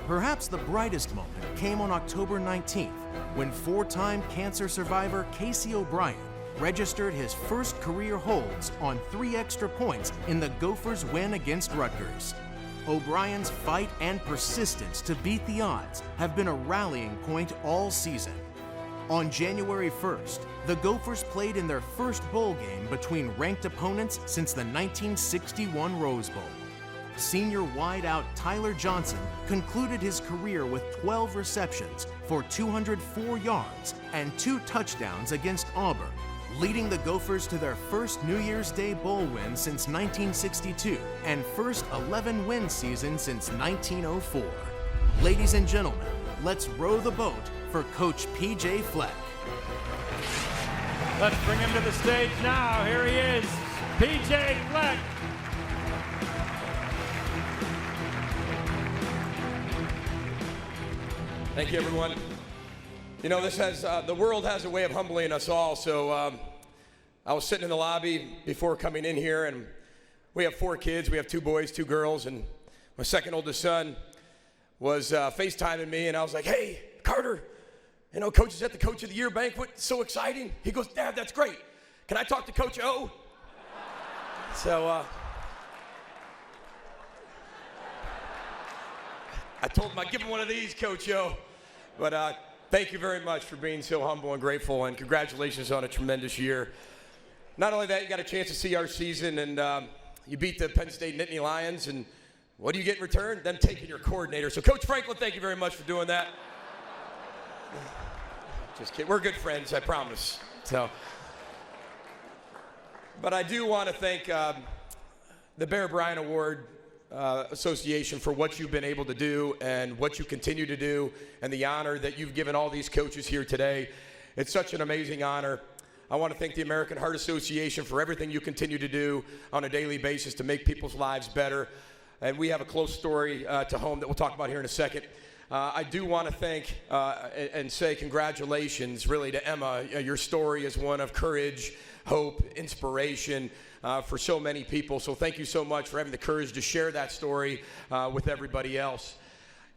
Perhaps the brightest moment came on October 19th, when 4-time cancer survivor Casey O'Brien registered his first career holds on 3 extra points in the Gophers' win against Rutgers. O'Brien's fight and persistence to beat the odds have been a rallying point all season. On January 1st, the Gophers played in their first bowl game between ranked opponents since the 1961 Rose Bowl. Senior wideout Tyler Johnson concluded his career with 12 receptions for 204 yards and 2 touchdowns against Auburn, leading the Gophers to their first New Year's Day bowl win since 1962 and first 11-win season since 1904. Ladies and gentlemen, let's row the boat for Coach P.J. Fleck. Let's bring him to the stage now. Here he is, P.J. Fleck. Thank you, everyone. You know, the world has a way of humbling us all. So I was sitting in the lobby before coming in here, and we have 4 kids. We have 2 boys, 2 girls, and my second oldest son was FaceTiming me, and I was like, "Hey, Carter, you know, Coach is at the Coach of the Year banquet. It's so exciting." He goes, "Dad, that's great. Can I talk to Coach O?" So I told him I'd give him one of these, Coach O. But thank you very much for being so humble and grateful, and congratulations on a tremendous year. Not only that, you got a chance to see our season, and you beat the Penn State Nittany Lions, and what do you get in return? Them taking your coordinator. So, Coach Franklin, thank you very much for doing that. Just kidding. We're good friends, I promise. So, but I do want to thank the Bear Bryant Award Association for what you've been able to do and what you continue to do, and the honor that you've given all these coaches here today. It's such an amazing honor. I want to thank the American Heart Association for everything you continue to do on a daily basis to make people's lives better. And we have a close story to home that we'll talk about here in a second. I do want to thank and say congratulations really to Emma. Your story is one of courage, hope, inspiration for so many people. So thank you so much for having the courage to share that story with everybody else.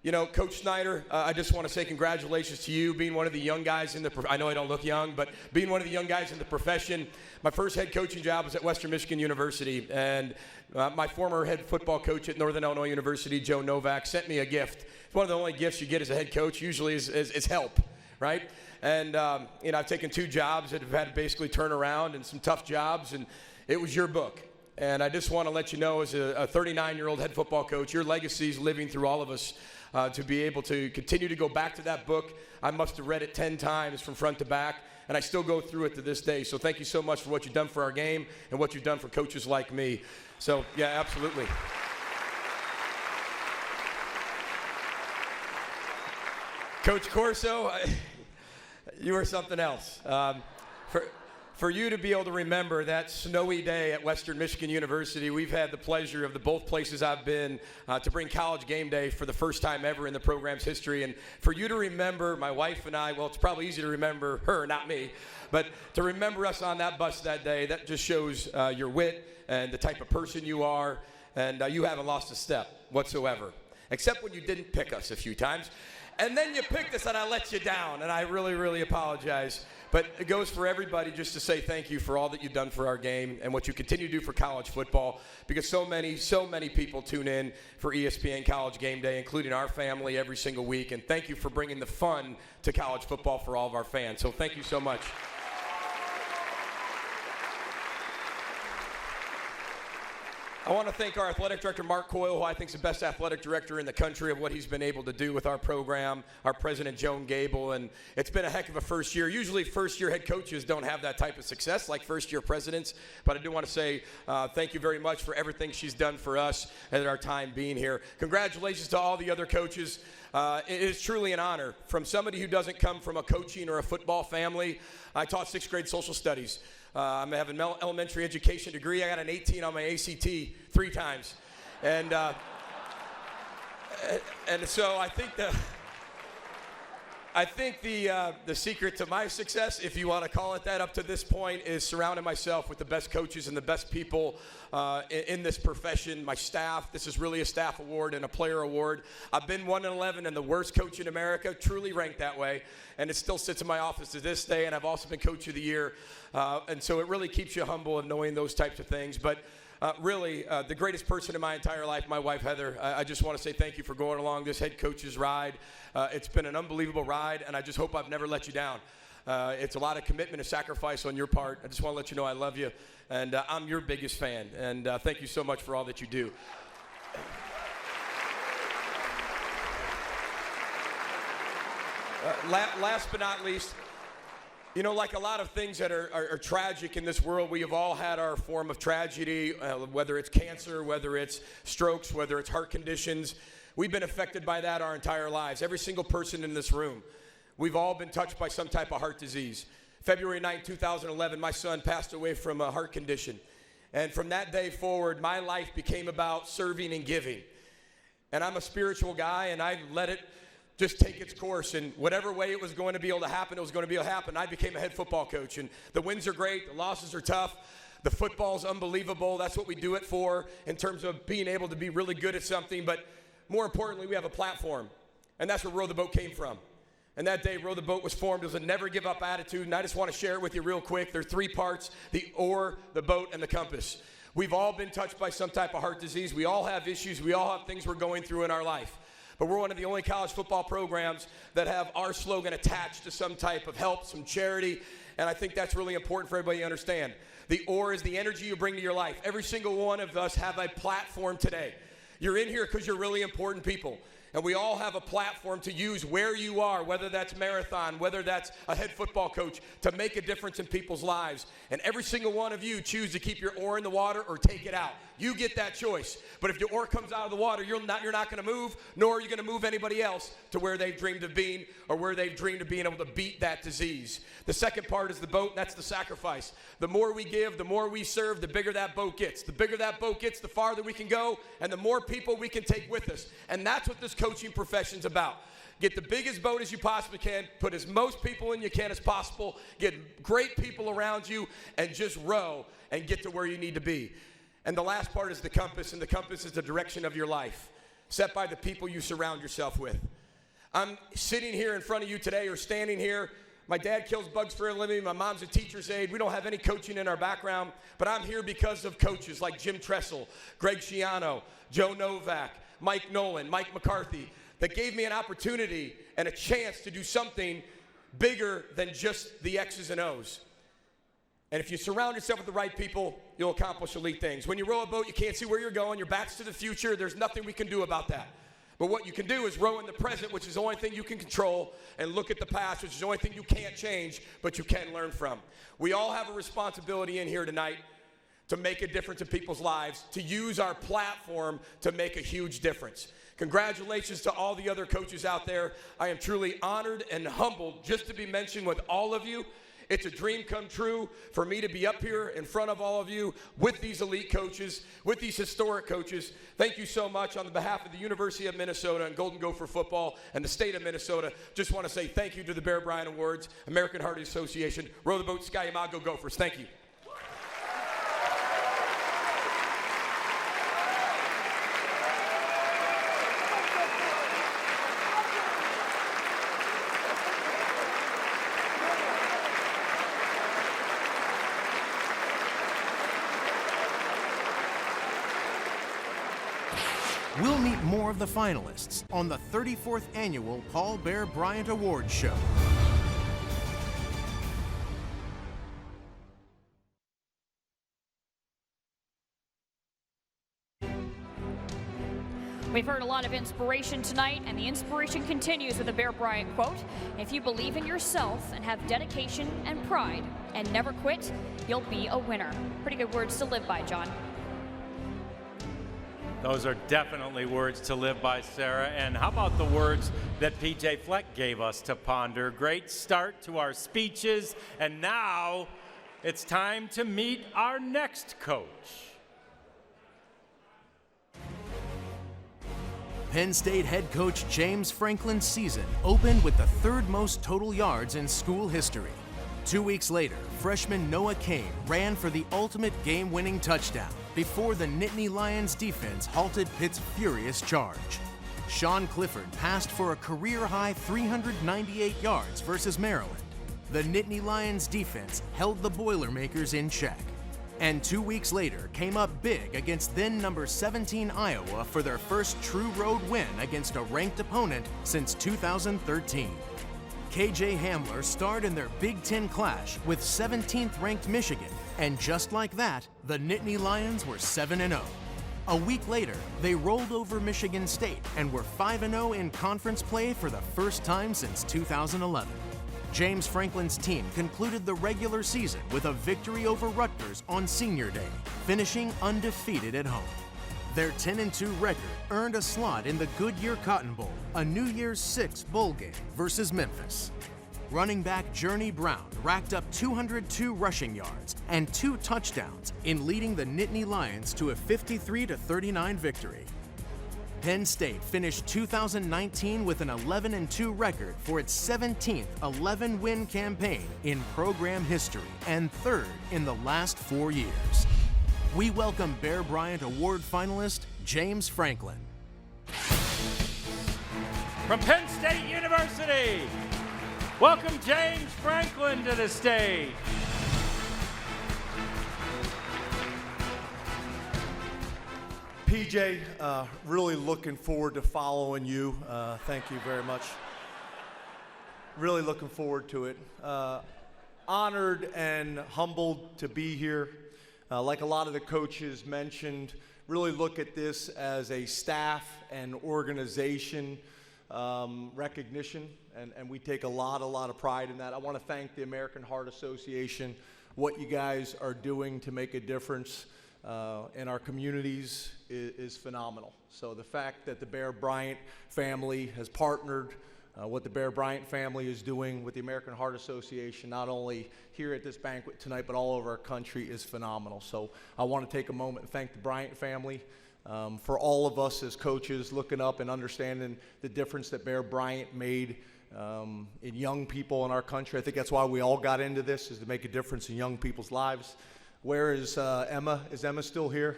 You know, Coach Snyder, I just want to say congratulations to you being one of the young guys in the I know I don't look young, but being one of the young guys in the profession. My first head coaching job was at Western Michigan University, and my former head football coach at Northern Illinois University, Joe Novak, sent me a gift. It's one of the only gifts you get as a head coach, usually is help, right? And, you know, I've taken 2 jobs that have had to basically turn around and some tough jobs, and it was your book. And I just want to let you know, as a 39-year-old head football coach, your legacy is living through all of us. To be able to continue to go back to that book. I must have read it 10 times from front to back, and I still go through it to this day. So thank you so much for what you've done for our game and what you've done for coaches like me. So, yeah, absolutely. Coach Corso, you are something else. For you to be able to remember that snowy day at Western Michigan University, we've had the pleasure of both places I've been to bring college game day for the first time ever in the program's history. And for you to remember my wife and I, well, it's probably easy to remember her, not me, but to remember us on that bus that day, that just shows your wit and the type of person you are. And you haven't lost a step whatsoever, except when you didn't pick us a few times. And then you picked us and I let you down, and I really, really apologize. But it goes for everybody just to say thank you for all that you've done for our game and what you continue to do for college football, because so many people tune in for ESPN College Game Day, including our family every single week. And thank you for bringing the fun to college football for all of our fans. So thank you so much. I want to thank our athletic director, Mark Coyle, who I think is the best athletic director in the country, of what he's been able to do with our program, our president, Joan Gable, and it's been a heck of a first year. Usually first-year head coaches don't have that type of success like first-year presidents, but I do want to say thank you very much for everything she's done for us at our time being here. Congratulations to all the other coaches. It is truly an honor. From somebody who doesn't come from a coaching or a football family, I taught 6th grade social studies. I have an elementary education degree. I got an 18 on my ACT 3 times. And so I think the secret to my success, if you want to call it that up to this point, is surrounding myself with the best coaches and the best people in this profession. My staff, this is really a staff award and a player award. I've been 1-11 and the worst coach in America, truly ranked that way, and it still sits in my office to this day, and I've also been Coach of the Year. And so it really keeps you humble of knowing those types of things. But really, the greatest person in my entire life, my wife, Heather, I just want to say thank you for going along this head coach's ride. It's been an unbelievable ride, and I just hope I've never let you down. It's a lot of commitment and sacrifice on your part. I just want to let you know I love you, and I'm your biggest fan. And thank you so much for all that you do. Last but not least, you know, like a lot of things that are tragic in this world, we have all had our form of tragedy, whether it's cancer, whether it's strokes, whether it's heart conditions. We've been affected by that our entire lives. Every single person in this room, we've all been touched by some type of heart disease. February 9, 2011, my son passed away from a heart condition. And from that day forward, my life became about serving and giving. And I'm a spiritual guy, and I let it just take its course, and whatever way it was going to be able to happen, it was going to be able to happen. I became a head football coach, and the wins are great, the losses are tough, the football's unbelievable. That's what we do it for, in terms of being able to be really good at something. But more importantly, we have a platform, and that's where Row the Boat came from. And that day, Row the Boat was formed. It was a never-give-up attitude, and I just want to share it with you real quick. There are 3 parts: the oar, the boat, and the compass. We've all been touched by some type of heart disease. We all have issues. We all have things we're going through in our life. But we're one of the only college football programs that have our slogan attached to some type of help, some charity, and I think that's really important for everybody to understand. The oar is the energy you bring to your life. Every single one of us have a platform today. You're in here because you're really important people. And we all have a platform to use where you are, whether that's marathon, whether that's a head football coach, to make a difference in people's lives. And every single one of you choose to keep your oar in the water or take it out. You get that choice. But if your oar comes out of the water, you're not going to move, nor are you going to move anybody else to where they've dreamed of being or where they've dreamed of being able to beat that disease. The second part is the boat, and that's the sacrifice. The more we give, the more we serve, the bigger that boat gets. The bigger that boat gets, the farther we can go, and the more people we can take with us. And that's what this coaching profession's about. Get the biggest boat as you possibly can, put as most people in you can as possible, get great people around you, and just row and get to where you need to be. And the last part is the compass, and the compass is the direction of your life, set by the people you surround yourself with. I'm sitting here in front of you today, or standing here. My dad kills bugs for a living. My mom's a teacher's aide. We don't have any coaching in our background, but I'm here because of coaches like Jim Tressel, Greg Schiano, Joe Novak, Mike Nolan, Mike McCarthy, that gave me an opportunity and a chance to do something bigger than just the X's and O's. And if you surround yourself with the right people, you'll accomplish elite things. When you row a boat, you can't see where you're going. Your back's to the future. There's nothing we can do about that. But what you can do is row in the present, which is the only thing you can control, and look at the past, which is the only thing you can't change, but you can learn from. We all have a responsibility in here tonight to make a difference in people's lives, to use our platform to make a huge difference. Congratulations to all the other coaches out there. I am truly honored and humbled just to be mentioned with all of you. It's a dream come true for me to be up here in front of all of you with these elite coaches, with these historic coaches. Thank you so much on behalf of the University of Minnesota and Golden Gopher football and the state of Minnesota. Just want to say thank you to the Bear Bryant Awards, American Heart Association, Row the Boat, Sky Go Gophers. Thank you. We'll meet more of the finalists on the 34th Annual Paul Bear Bryant Awards Show. We've heard a lot of inspiration tonight, and the inspiration continues with the Bear Bryant quote: "If you believe in yourself and have dedication and pride and never quit, you'll be a winner." Pretty good words to live by, John. Those are definitely words to live by, Sarah. And how about the words that PJ Fleck gave us to ponder? Great start to our speeches, and now it's time to meet our next coach. Penn State head coach James Franklin's season opened with the third most total yards in school history. 2 weeks later, freshman Noah Kane ran for the ultimate game-winning touchdown before the Nittany Lions defense halted Pitt's furious charge. Sean Clifford passed for a career-high 398 yards versus Maryland. The Nittany Lions defense held the Boilermakers in check. And 2 weeks later came up big against then number 17 Iowa for their first true road win against a ranked opponent since 2013. KJ Hamler starred in their Big Ten clash with 17th ranked Michigan, and just like that, the Nittany Lions were 7-0. A week later, they rolled over Michigan State and were 5-0 in conference play for the first time since 2011. James Franklin's team concluded the regular season with a victory over Rutgers on Senior Day, finishing undefeated at home. Their 10-2 record earned a slot in the Goodyear Cotton Bowl, a New Year's Six bowl game versus Memphis. Running back Journey Brown racked up 202 rushing yards and 2 touchdowns in leading the Nittany Lions to a 53-39 victory. Penn State finished 2019 with an 11-2 record for its 17th 11-win campaign in program history and third in the last 4 years. We welcome Bear Bryant Award finalist James Franklin. From Penn State University, welcome James Franklin to the stage. PJ, really looking forward to following you. Thank you very much. Really looking forward to it. Honored and humbled to be here. Like a lot of the coaches mentioned, really look at this as a staff and organization recognition, and we take a lot of pride in that. I want to thank the American Heart Association. What you guys are doing to make a difference in our communities is phenomenal. So the fact that the Bear Bryant family has partnered, what the Bear Bryant family is doing with the American Heart Association, not only here at this banquet tonight, but all over our country, is phenomenal. So I want to take a moment and thank the Bryant family for all of us as coaches looking up and understanding the difference that Bear Bryant made in young people in our country. I think that's why we all got into this, is to make a difference in young people's lives. Where is Emma? Is Emma still here?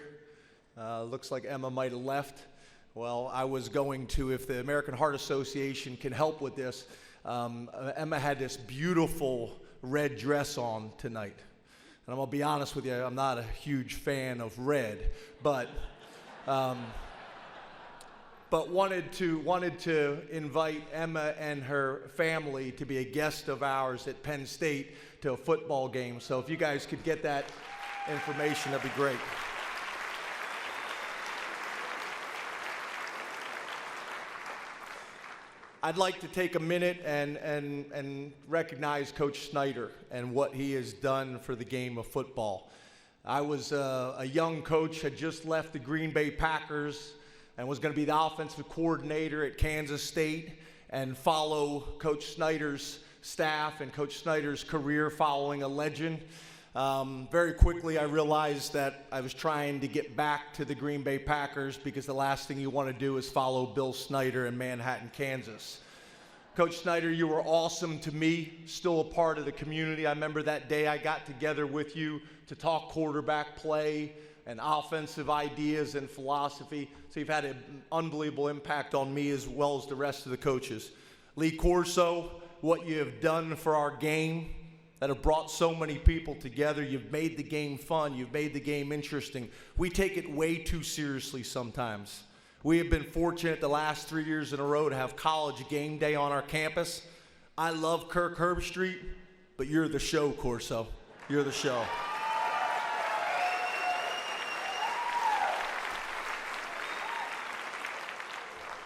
Looks like Emma might have left. Well, I was going to, if the American Heart Association can help with this, Emma had this beautiful red dress on tonight. And I'm going to be honest with you, I'm not a huge fan of red, but wanted to invite Emma and her family to be a guest of ours at Penn State to a football game. So if you guys could get that information, that'd be great. I'd like to take a minute and recognize Coach Snyder and what he has done for the game of football. I was a young coach, had just left the Green Bay Packers, and was going to be the offensive coordinator at Kansas State and follow Coach Snyder's staff and Coach Snyder's career following a legend. Very quickly, I realized that I was trying to get back to the Green Bay Packers, because the last thing you want to do is follow Bill Snyder in Manhattan, Kansas. Coach Snyder, you were awesome to me, still a part of the community. I remember that day I got together with you to talk quarterback play and offensive ideas and philosophy. So you've had an unbelievable impact on me as well as the rest of the coaches. Lee Corso, what you have done for our game, that have brought so many people together. You've made the game fun. You've made the game interesting. We take it way too seriously sometimes. We have been fortunate the last 3 years in a row to have college game day on our campus. I love Kirk Herbstreit, but you're the show, Corso. You're the show.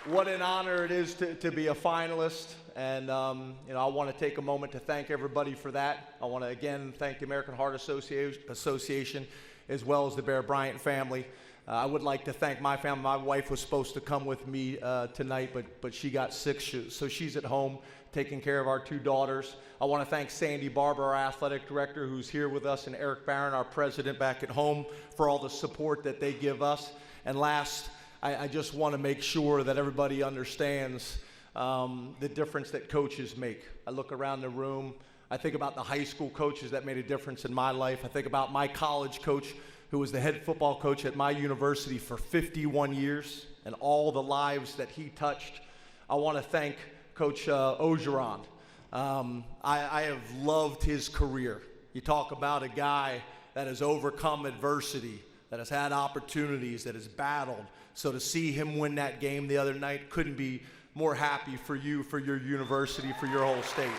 What an honor it is to be a finalist, and I want to take a moment to thank everybody for that. I want to again thank the American Heart Association as well as the Bear Bryant family. I would like to thank my family. My wife was supposed to come with me tonight, but she got sick, so she's at home taking care of our two daughters. I want to thank Sandy Barber, our athletic director, who's here with us, and Eric Barron, our president back at home, for all the support that they give us. And last, I just want to make sure that everybody understands the difference that coaches make. I look around the room. I think about the high school coaches that made a difference in my life. I think about my college coach, who was the head football coach at my university for 51 years, and all the lives that he touched. I want to thank Coach Ogeron. I have loved his career. You talk about a guy that has overcome adversity, that has had opportunities, that has battled. So to see him win that game the other night, couldn't be more happy for you, for your university, for your whole state.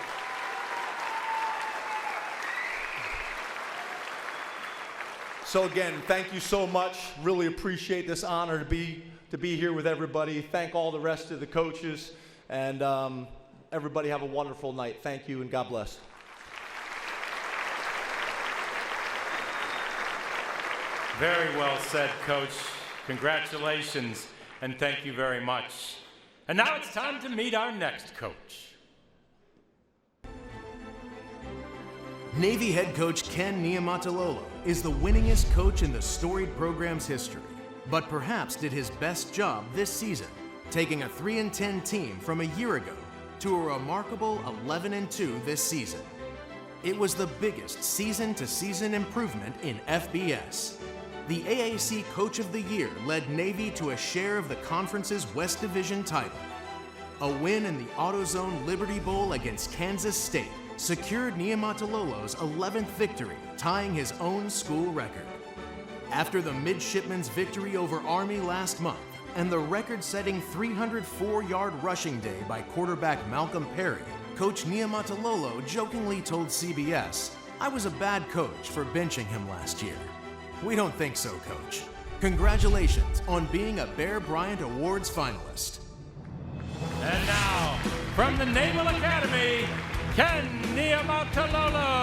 So again, thank you so much. Really appreciate this honor to be here with everybody. Thank all the rest of the coaches, and everybody have a wonderful night. Thank you, and God bless. Very well said, Coach. Congratulations, and thank you very much. And now it's time to meet our next coach. Navy head coach Ken Niumatalolo is the winningest coach in the storied program's history, but perhaps did his best job this season, taking a 3-10 team from a year ago to a remarkable 11-2 this season. It was the biggest season-to-season improvement in FBS. The AAC Coach of the Year led Navy to a share of the conference's West Division title. A win in the AutoZone Liberty Bowl against Kansas State secured Niumatalolo's 11th victory, tying his own school record. After the midshipmen's victory over Army last month and the record-setting 304-yard rushing day by quarterback Malcolm Perry, Coach Niumatalolo jokingly told CBS, "I was a bad coach for benching him last year." We don't think so, Coach. Congratulations on being a Bear Bryant Awards finalist. And now, from the Naval Academy, Ken Niumatalolo.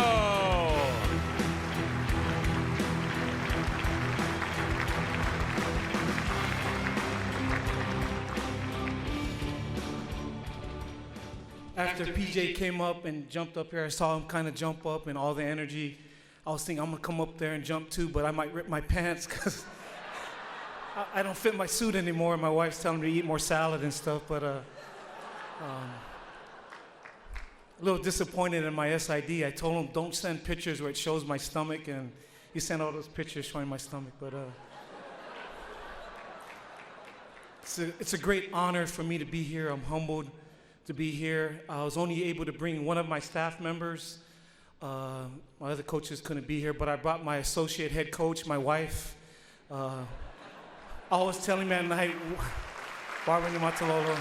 After PJ came up and jumped up here, I saw him kind of jump up and all the energy. I was thinking I'm gonna come up there and jump too, but I might rip my pants because I don't fit my suit anymore. My wife's telling me to eat more salad and stuff, but a little disappointed in my SID. I told him don't send pictures where it shows my stomach, and he sent all those pictures showing my stomach. But it's a great honor for me to be here. I'm humbled to be here. I was only able to bring one of my staff members. My other coaches couldn't be here, but I brought my associate head coach, my wife. I was telling me at night, Barbara Niumatalolo.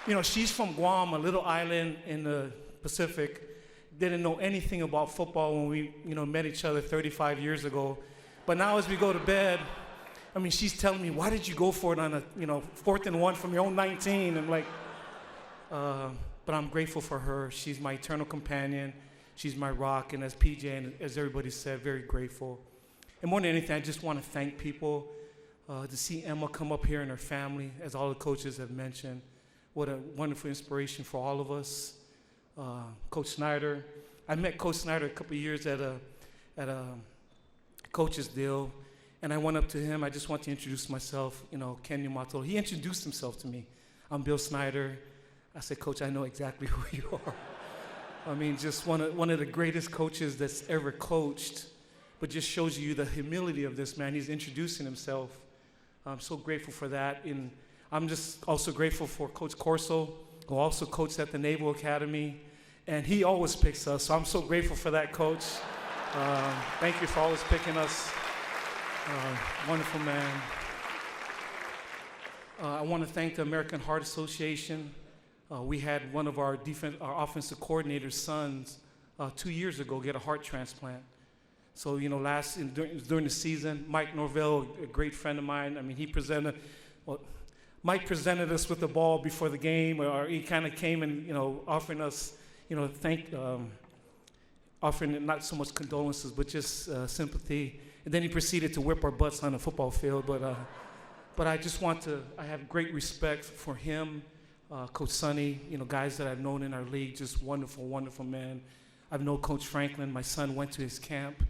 You know, she's from Guam, a little island in the Pacific. Didn't know anything about football when we, met each other 35 years ago. But now as we go to bed, I mean, she's telling me, why did you go for it on a, 4th and 1 from your own 19? I'm like, but I'm grateful for her. She's my eternal companion. She's my rock. And as PJ and as everybody said, very grateful. And more than anything, I just want to thank people to see Emma come up here and her family, as all the coaches have mentioned. What a wonderful inspiration for all of us. Coach Snyder. I met Coach Snyder a couple of years at a coach's deal. And I went up to him. I just want to introduce myself, Ken Niumatalolo. He introduced himself to me. I'm Bill Snyder. I said, Coach, I know exactly who you are. I mean, just one of the greatest coaches that's ever coached, but just shows you the humility of this man. He's introducing himself. I'm so grateful for that. And I'm just also grateful for Coach Corso, who also coached at the Naval Academy. And he always picks us, so I'm so grateful for that, Coach. Thank you for always picking us. Wonderful man. I want to thank the American Heart Association. We had one of our offensive coordinator's sons 2 years ago get a heart transplant. So, during the season, Mike Norvell, a great friend of mine, I mean, Mike presented us with the ball before the game, or he kind of came and, offering us, offering not so much condolences, but just sympathy. And then he proceeded to whip our butts on the football field. But I have great respect for him, Coach Sonny, guys that I've known in our league, just wonderful, wonderful men. I've known Coach Franklin. My son went to his camp.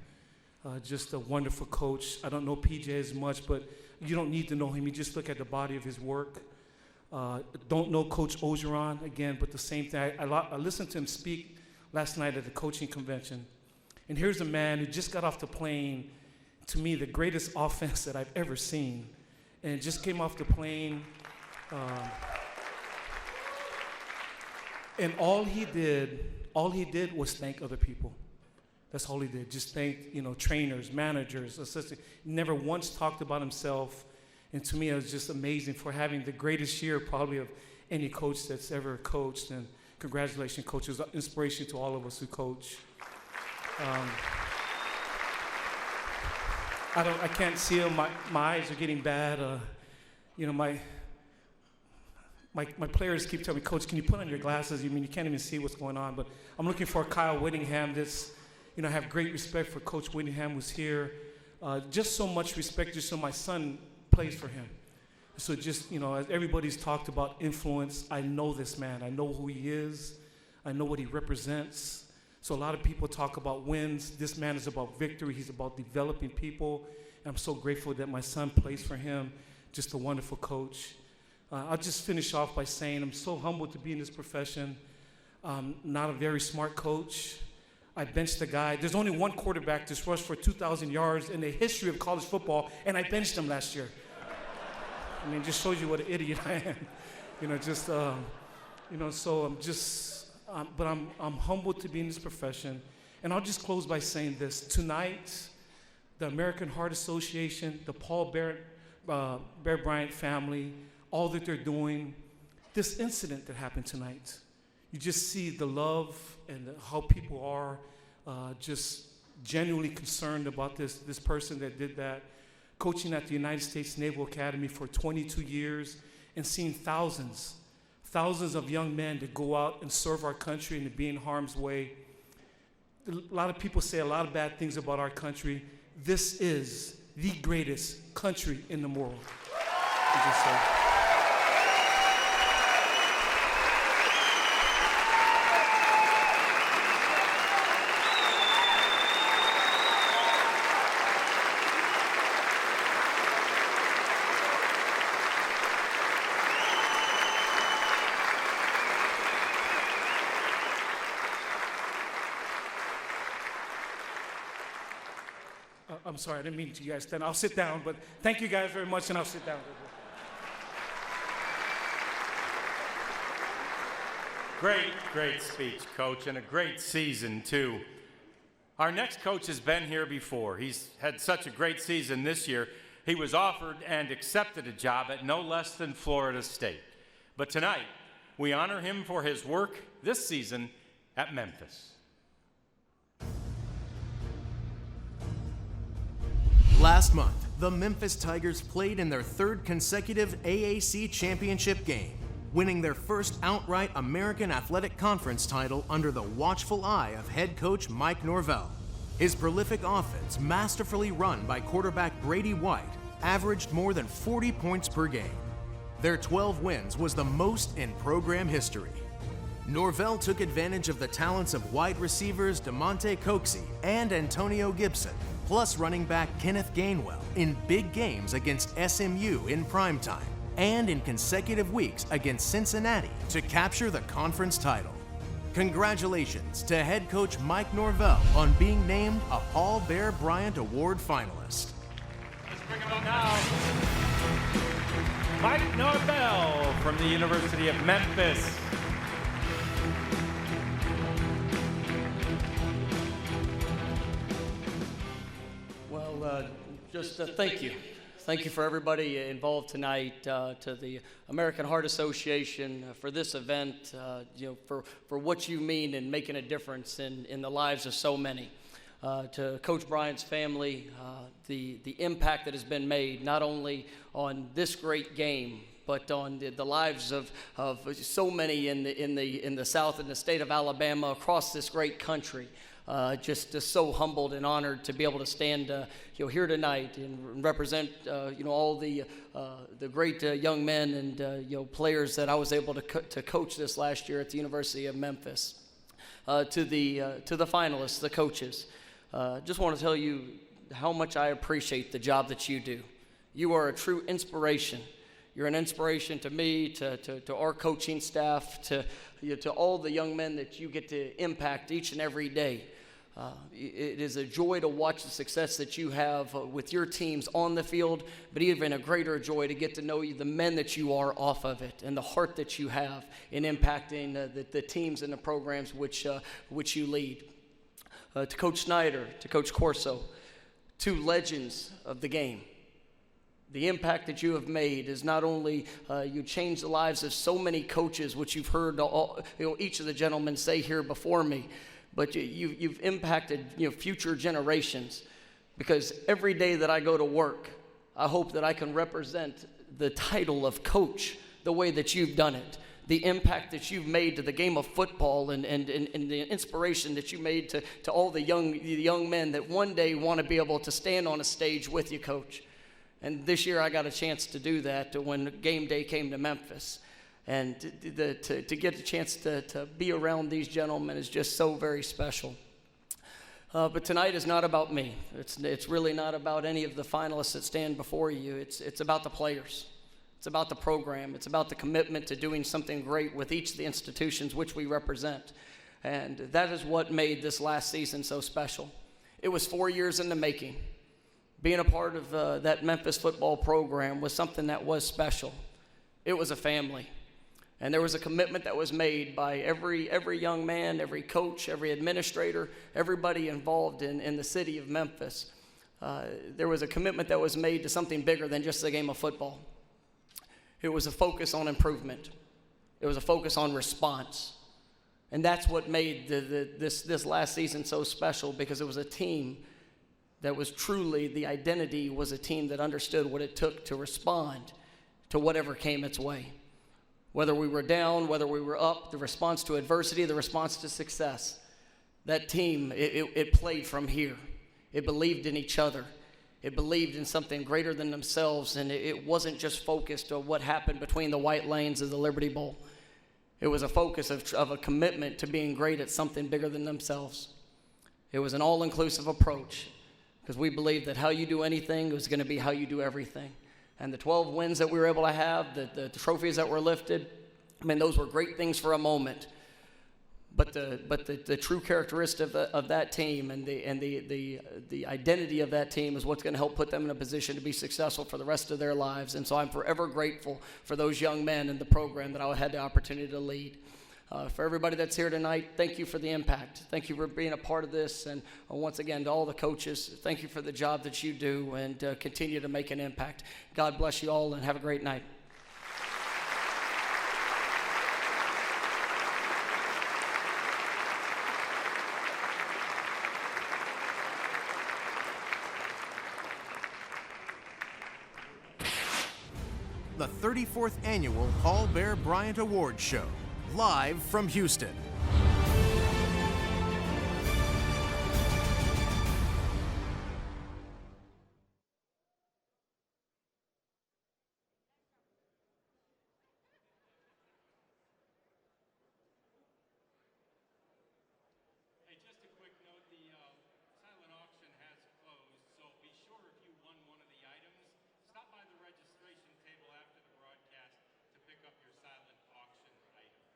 Just a wonderful coach. I don't know PJ as much, but you don't need to know him. You just look at the body of his work. Don't know Coach Ogeron, again, but the same thing. I listened to him speak last night at the coaching convention. And here's a man who just got off the plane, to me, the greatest offense that I've ever seen. And just came off the plane. And all he did was thank other people. That's all he did. Just thank, trainers, managers, assistants. Never once talked about himself. And to me, it was just amazing for having the greatest year probably of any coach that's ever coached. And congratulations, coach. It was an inspiration to all of us who coach. I can't see him. My eyes are getting bad. My players keep telling me, Coach, can you put on your glasses? You can't even see what's going on. But I'm looking for Kyle Whittingham. I have great respect for Coach Whittingham, who's here. Just so much respect, just so my son plays for him. So just, as everybody's talked about influence, I know this man. I know who he is. I know what he represents. So a lot of people talk about wins. This man is about victory. He's about developing people. And I'm so grateful that my son plays for him. Just a wonderful coach. I'll just finish off by saying I'm so humbled to be in this profession. Not a very smart coach. I benched a guy. There's only one quarterback that's rushed for 2,000 yards in the history of college football, and I benched him last year. I mean, it just shows you what an idiot I am. So I'm just, but I'm humbled to be in this profession. And I'll just close by saying this. Tonight, the American Heart Association, the Paul Bear Bryant family, all that they're doing, this incident that happened tonight, you just see the love and how people are just genuinely concerned about this person that did that, coaching at the United States Naval Academy for 22 years and seeing thousands of young men that go out and serve our country and to be in harm's way. A lot of people say a lot of bad things about our country. This is the greatest country in the world. I'm sorry, I didn't mean to you guys stand. I'll sit down, but thank you guys very much, and I'll sit down. Great speech, Coach, and a great season, too. Our next coach has been here before. He's had such a great season this year. He was offered and accepted a job at no less than Florida State. But tonight, we honor him for his work this season at Memphis. Last month, the Memphis Tigers played in their third consecutive AAC championship game, winning their first outright American Athletic Conference title under the watchful eye of head coach Mike Norvell. His prolific offense, masterfully run by quarterback Brady White, averaged more than 40 points per game. Their 12 wins was the most in program history. Norvell took advantage of the talents of wide receivers DeMonte Coxie and Antonio Gibson, plus running back Kenneth Gainwell in big games against SMU in primetime and in consecutive weeks against Cincinnati to capture the conference title. Congratulations to head coach Mike Norvell on being named a Paul Bear Bryant Award finalist. Let's bring him up now. Mike Norvell from the University of Memphis. Just thank you. Thank you for everybody involved tonight, to the American Heart Association for this event, for what you mean in making a difference in the lives of so many. To Coach Bryant's family, the impact that has been made not only on this great game, but on the lives of so many in the South and the state of Alabama, across this great country. Just so humbled and honored to be able to stand here tonight and represent all the great young men and players that I was able to coach this last year at the University of Memphis. To the finalists, the coaches, just want to tell you how much I appreciate the job that you do. You are a true inspiration. You're an inspiration to me, to our coaching staff, to all the young men that you get to impact each and every day. It is a joy to watch the success that you have with your teams on the field, but even a greater joy to get to know you, the men that you are off of it, and the heart that you have in impacting the teams and the programs which you lead. To Coach Snyder, to Coach Corso, two legends of the game. The impact that you have made is not only you changed the lives of so many coaches, which you've heard each of the gentlemen say here before me, but you've impacted future generations. Because every day that I go to work, I hope that I can represent the title of coach the way that you've done it. The impact that you've made to the game of football and the inspiration that you made to all the young men that one day want to be able to stand on a stage with you, Coach. And this year I got a chance to do that when game day came to Memphis. And to get a chance to be around these gentlemen is just so very special. But tonight is not about me. It's really not about any of the finalists that stand before you. It's about the players. It's about the program. It's about the commitment to doing something great with each of the institutions which we represent. And that is what made this last season so special. It was 4 years in the making. Being a part of that Memphis football program was something that was special. It was a family. And there was a commitment that was made by every young man, every coach, every administrator, everybody involved in the city of Memphis. There was a commitment that was made to something bigger than just the game of football. It was a focus on improvement. It was a focus on response. And that's what made this last season so special, because it was a team that was truly, the identity was a team that understood what it took to respond to whatever came its way. Whether we were down, whether we were up, the response to adversity, the response to success. That team, it played from here. It believed in each other. It believed in something greater than themselves, and it wasn't just focused on what happened between the white lanes of the Liberty Bowl. It was a focus of a commitment to being great at something bigger than themselves. It was an all-inclusive approach, because we believed that how you do anything was going to be how you do everything. And the 12 wins that we were able to have, the trophies that were lifted, I mean, those were great things for a moment. But the true characteristic of that team and the identity of that team is what's going to help put them in a position to be successful for the rest of their lives. And so I'm forever grateful for those young men and the program that I had the opportunity to lead. For everybody that's here tonight, thank you for the impact. Thank you for being a part of this. And once again, to all the coaches, thank you for the job that you do, and continue to make an impact. God bless you all, and have a great night. The 34th Annual Paul Bear Bryant Awards Show, live from Houston. Hey, just a quick note, the silent auction has closed, so be sure if you won one of the items, stop by the registration table after the broadcast to pick up your silent auction items.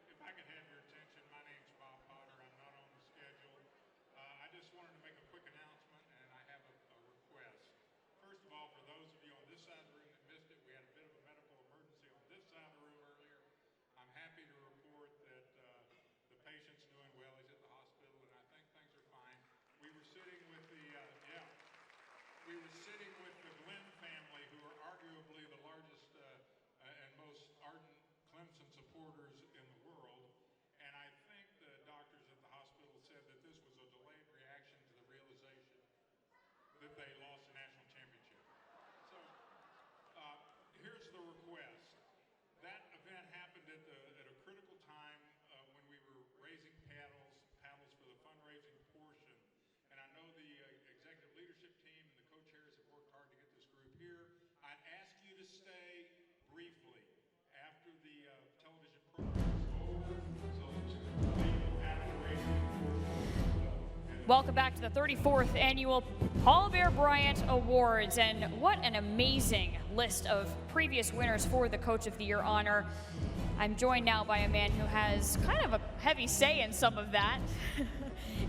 If I could have your attention, my name's Bob Potter. I'm not on the schedule. I just wanted to make a quick announcement, and I have a request. First of all, for those of you on this side of the room that missed it, we had a bit of a medical emergency on this side of the room earlier. I'm happy to report that the patient's doing well. He's at the hospital, and I think things are fine. We were sitting with the Glenn family, who are arguably the largest and most ardent Clemson supporters in the world, and I think the doctors at the hospital said that this was a delayed reaction to the realization that they lost the national championship. So here's the request. That event happened at a critical time when we were raising paddles for the fundraising portion, and I know the executive leadership team and the co-chairs have worked hard to get this group here. I'd ask you to stay briefly after the television program is over, so that you can have the raising portion. Welcome back to the 34th Annual Paul Bear Bryant Awards, and what an amazing list of previous winners for the Coach of the Year honor. I'm joined now by a man who has kind of a heavy say in some of that.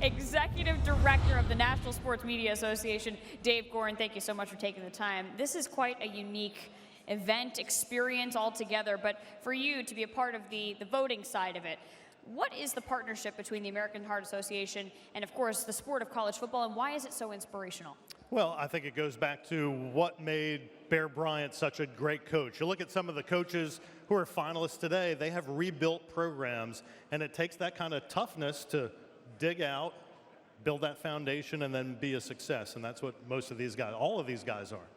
Executive Director of the National Sports Media Association, Dave Gorin, thank you so much for taking the time. This is quite a unique event experience altogether, but for you to be a part of the voting side of it, what is the partnership between the American Heart Association and, of course, the sport of college football, and why is it so inspirational? Well, I think it goes back to what made Bear Bryant such a great coach. You look at some of the coaches who are finalists today, they have rebuilt programs, and it takes that kind of toughness to dig out, build that foundation, and then be a success. And that's what most of these guys, all of these guys are.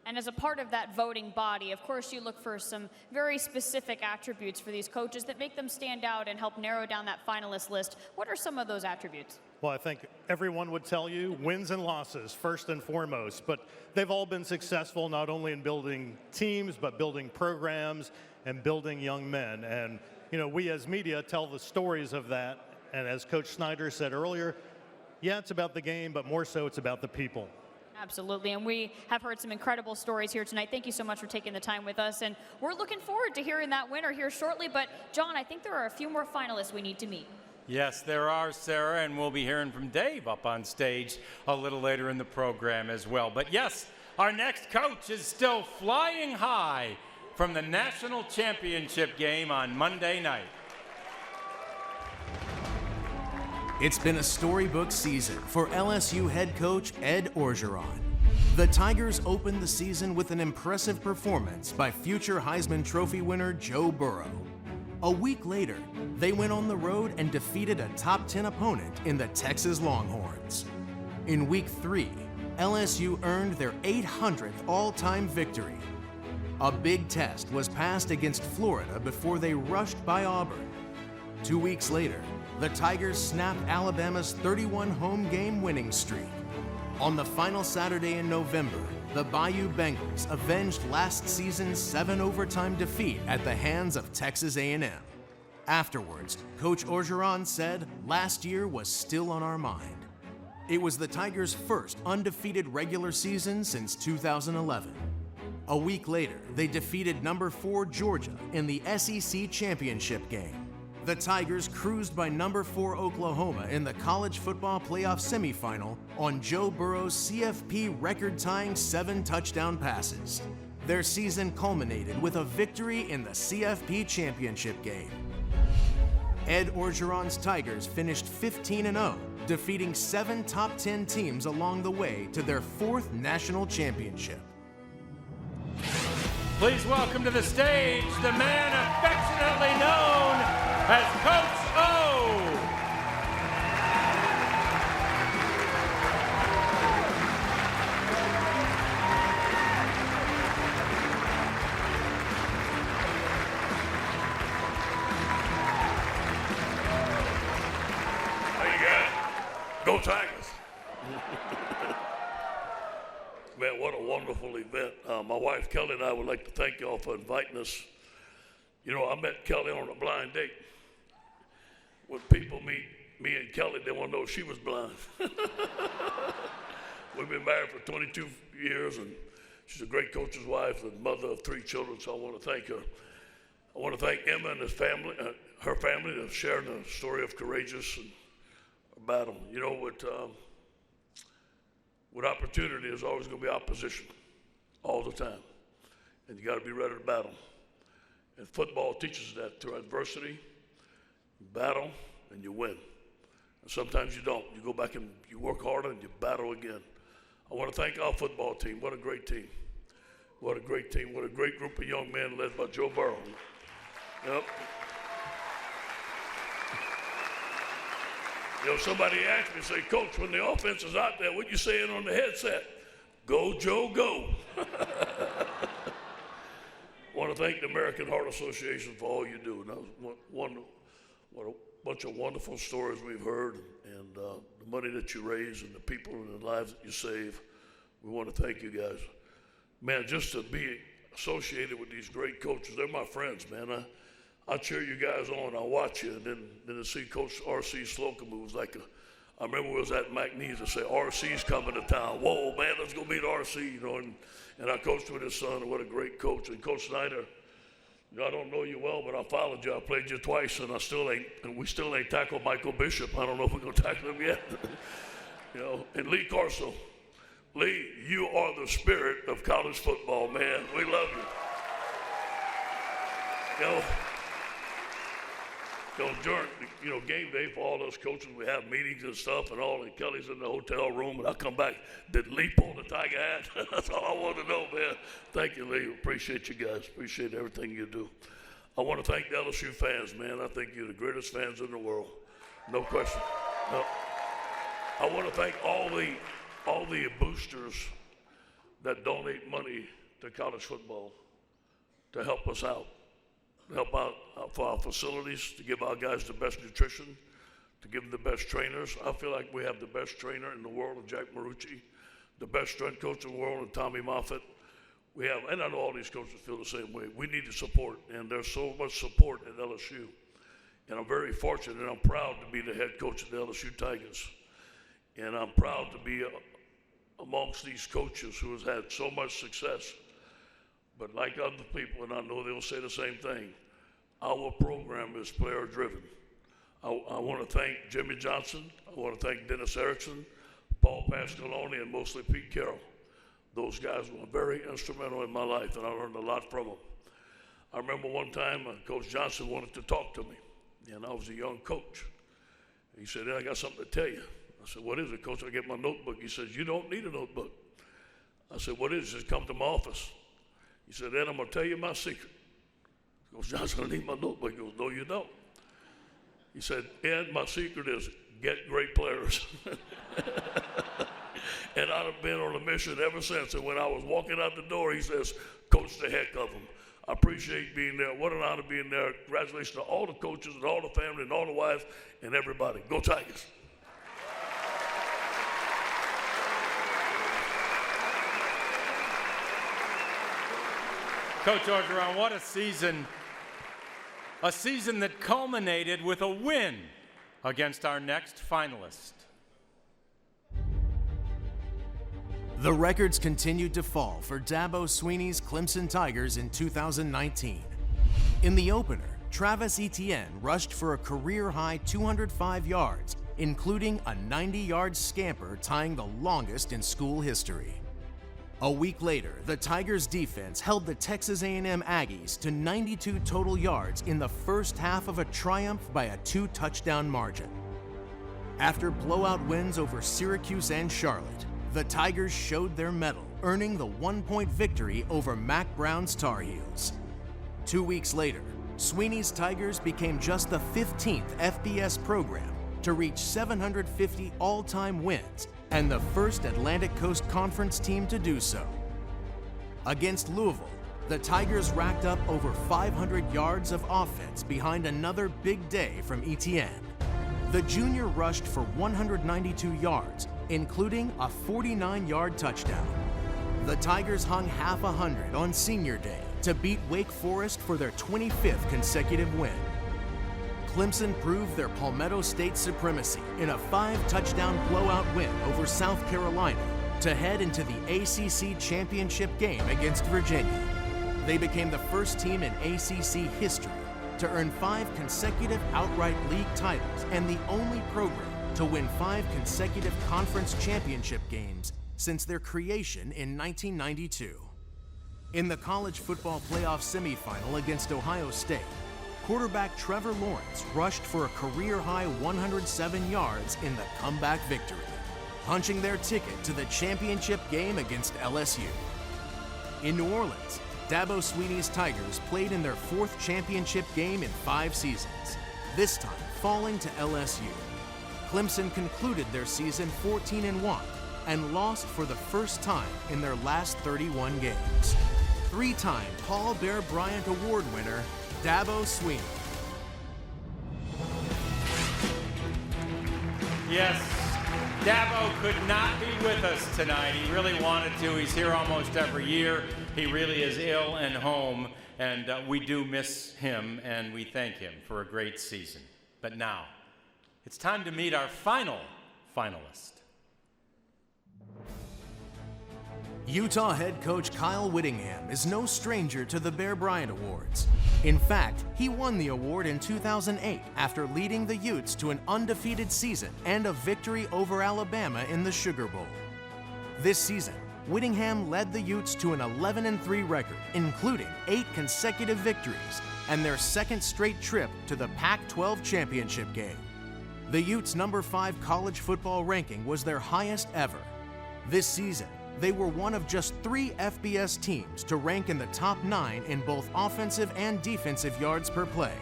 And as a part of that voting body, of course, you look for some very specific attributes for these coaches that make them stand out and help narrow down that finalist list. What are some of those attributes? Well, I think everyone would tell you wins and losses first and foremost, but they've all been successful not only in building teams, but building programs and building young men. And, you know, we as media tell the stories of that. And as Coach Snyder said earlier, yeah, it's about the game, but more so it's about the people. Absolutely, and we have heard some incredible stories here tonight. Thank you so much for taking the time with us, and we're looking forward to hearing that winner here shortly. But, John, I think there are a few more finalists we need to meet. Yes, there are, Sarah, and we'll be hearing from Dave up on stage a little later in the program as well. But yes, our next coach is still flying high from the national championship game on Monday night. It's been a storybook season for LSU head coach Ed Orgeron. The Tigers opened the season with an impressive performance by future Heisman Trophy winner Joe Burrow. A week later, they went on the road and defeated a top 10 opponent in the Texas Longhorns. In week 3, LSU earned their 800th all-time victory. A big test was passed against Florida before they rushed by Auburn. 2 weeks later, the Tigers snapped Alabama's 31 home game winning streak. On the final Saturday in November, the Bayou Bengals avenged last season's 7 overtime defeat at the hands of Texas A&M. Afterwards, Coach Orgeron said, "Last year was still on our mind." It was the Tigers' first undefeated regular season since 2011. A week later, they defeated number 4 Georgia in the SEC championship game. The Tigers cruised by number 4 Oklahoma in the college football playoff semifinal on Joe Burrow's CFP record-tying 7 touchdown passes. Their season culminated with a victory in the CFP championship game. Ed Orgeron's Tigers finished 15-0, defeating 7 top 10 teams along the way to their 4th national championship. Please welcome to the stage the man affectionately known as Coach O. How you guys? Go Tigers. Man, what a wonderful event. My wife Kelly and I would like to thank y'all for inviting us. You know, I met Kelly on a blind date. When people meet me and Kelly, they want to know if she was blind. We've been married for 22 years, and she's a great coach's wife and mother of 3 children, so I want to thank her. I want to thank Emma and her family for sharing the story of courageous and battle. You know, with opportunity, there's always going to be opposition all the time, and you got to be ready to battle. And football teaches that through adversity, you battle, and you win. And sometimes you don't. You go back and you work harder and you battle again. I want to thank our football team. What a great team. What a great team. What a great group of young men led by Joe Burrow. Yep. You know, somebody asked me, say, Coach, when the offense is out there, what you saying on the headset? Go, Joe, go. I want to thank the American Heart Association for all you do. And that was what a bunch of wonderful stories we've heard, and the money that you raise and the people and the lives that you save. We want to thank you guys. Man, just to be associated with these great coaches, they're my friends, man. I cheer you guys on. I watch you, and then to see Coach R.C. Slocum, who was like I remember we was at McNeese and say, R.C.'s coming to town. Whoa, man, let's go meet R.C., you know, and I coached with his son, and what a great coach. And Coach Snyder, you know, I don't know you well, but I followed you. I played you twice, and we still ain't tackled Michael Bishop. I don't know if we're going to tackle him yet. You know, and Lee Corso. Lee, you are the spirit of college football, man. We love you. You know, game day for all those coaches, we have meetings and stuff and all, and Kelly's in the hotel room, and I come back, did Lee pull the Tiger hat? That's all I want to know, man. Thank you, Lee. Appreciate you guys. Appreciate everything you do. I want to thank the LSU fans, man. I think you're the greatest fans in the world. No question. No. I want to thank all the boosters that donate money to college football to help us out. Help out for our facilities, to give our guys the best nutrition, to give them the best trainers. I feel like we have the best trainer in the world in Jack Marucci, the best strength coach in the world in Tommy Moffitt. We have, and I know all these coaches feel the same way. We need the support, and there's so much support at LSU. And I'm very fortunate, and I'm proud to be the head coach of the LSU Tigers. And I'm proud to be amongst these coaches who has had so much success. But like other people, and I know they'll say the same thing, our program is player-driven. I want to thank Jimmy Johnson. I want to thank Dennis Erickson, Paul Pasqualoni, and mostly Pete Carroll. Those guys were very instrumental in my life, and I learned a lot from them. I remember one time Coach Johnson wanted to talk to me, and I was a young coach. He said, I got something to tell you. I said, what is it, Coach? I get my notebook. He says, you don't need a notebook. I said, what is it? He says, come to my office. He said, Ed, I'm going to tell you my secret. He goes, Johnson, I need my notebook. He goes, no, you don't. He said, Ed, my secret is get great players. And I've been on a mission ever since. And when I was walking out the door, he says, coach the heck of them. I appreciate being there. What an honor being there. Congratulations to all the coaches and all the family and all the wives and everybody. Go Tigers. Coach Orgeron, what a season. A season that culminated with a win against our next finalist. The records continued to fall for Dabo Swinney's Clemson Tigers in 2019. In the opener, Travis Etienne rushed for a career-high 205 yards, including a 90-yard scamper tying the longest in school history. A week later, the Tigers defense held the Texas A&M Aggies to 92 total yards in the first half of a triumph by a 2-touchdown margin. After blowout wins over Syracuse and Charlotte, the Tigers showed their mettle, earning the 1-point victory over Mack Brown's Tar Heels. 2 weeks later, Swinney's Tigers became just the 15th FBS program to reach 750 all-time wins and the first Atlantic Coast Conference team to do so. Against Louisville, the Tigers racked up over 500 yards of offense behind another big day from Etienne. The junior rushed for 192 yards, including a 49-yard touchdown. The Tigers hung half a hundred on Senior Day to beat Wake Forest for their 25th consecutive win. Clemson proved their Palmetto State supremacy in a 5-touchdown blowout win over South Carolina to head into the ACC championship game against Virginia. They became the first team in ACC history to earn 5 consecutive outright league titles and the only program to win 5 consecutive conference championship games since their creation in 1992. In the college football playoff semifinal against Ohio State, quarterback Trevor Lawrence rushed for a career-high 107 yards in the comeback victory, punching their ticket to the championship game against LSU. In New Orleans, Dabo Swinney's Tigers played in their 4th championship game in 5 seasons, this time falling to LSU. Clemson concluded their season 14-1 and lost for the first time in their last 31 games. 3-time Paul Bear Bryant Award winner, Dabo Swinney. Yes, Dabo could not be with us tonight. He really wanted to. He's here almost every year. He really is ill and home, and we do miss him, and we thank him for a great season. But now, it's time to meet our final finalist. Utah head coach Kyle Whittingham is no stranger to the Bear Bryant Awards. In fact, he won the award in 2008 after leading the Utes to an undefeated season and a victory over Alabama in the Sugar Bowl. This season, Whittingham led the Utes to an 11-3 record, including 8 consecutive victories and their 2nd straight trip to the Pac-12 championship game. The Utes' number 5 college football ranking was their highest ever. This season, they were one of just 3 FBS teams to rank in the top 9 in both offensive and defensive yards per play.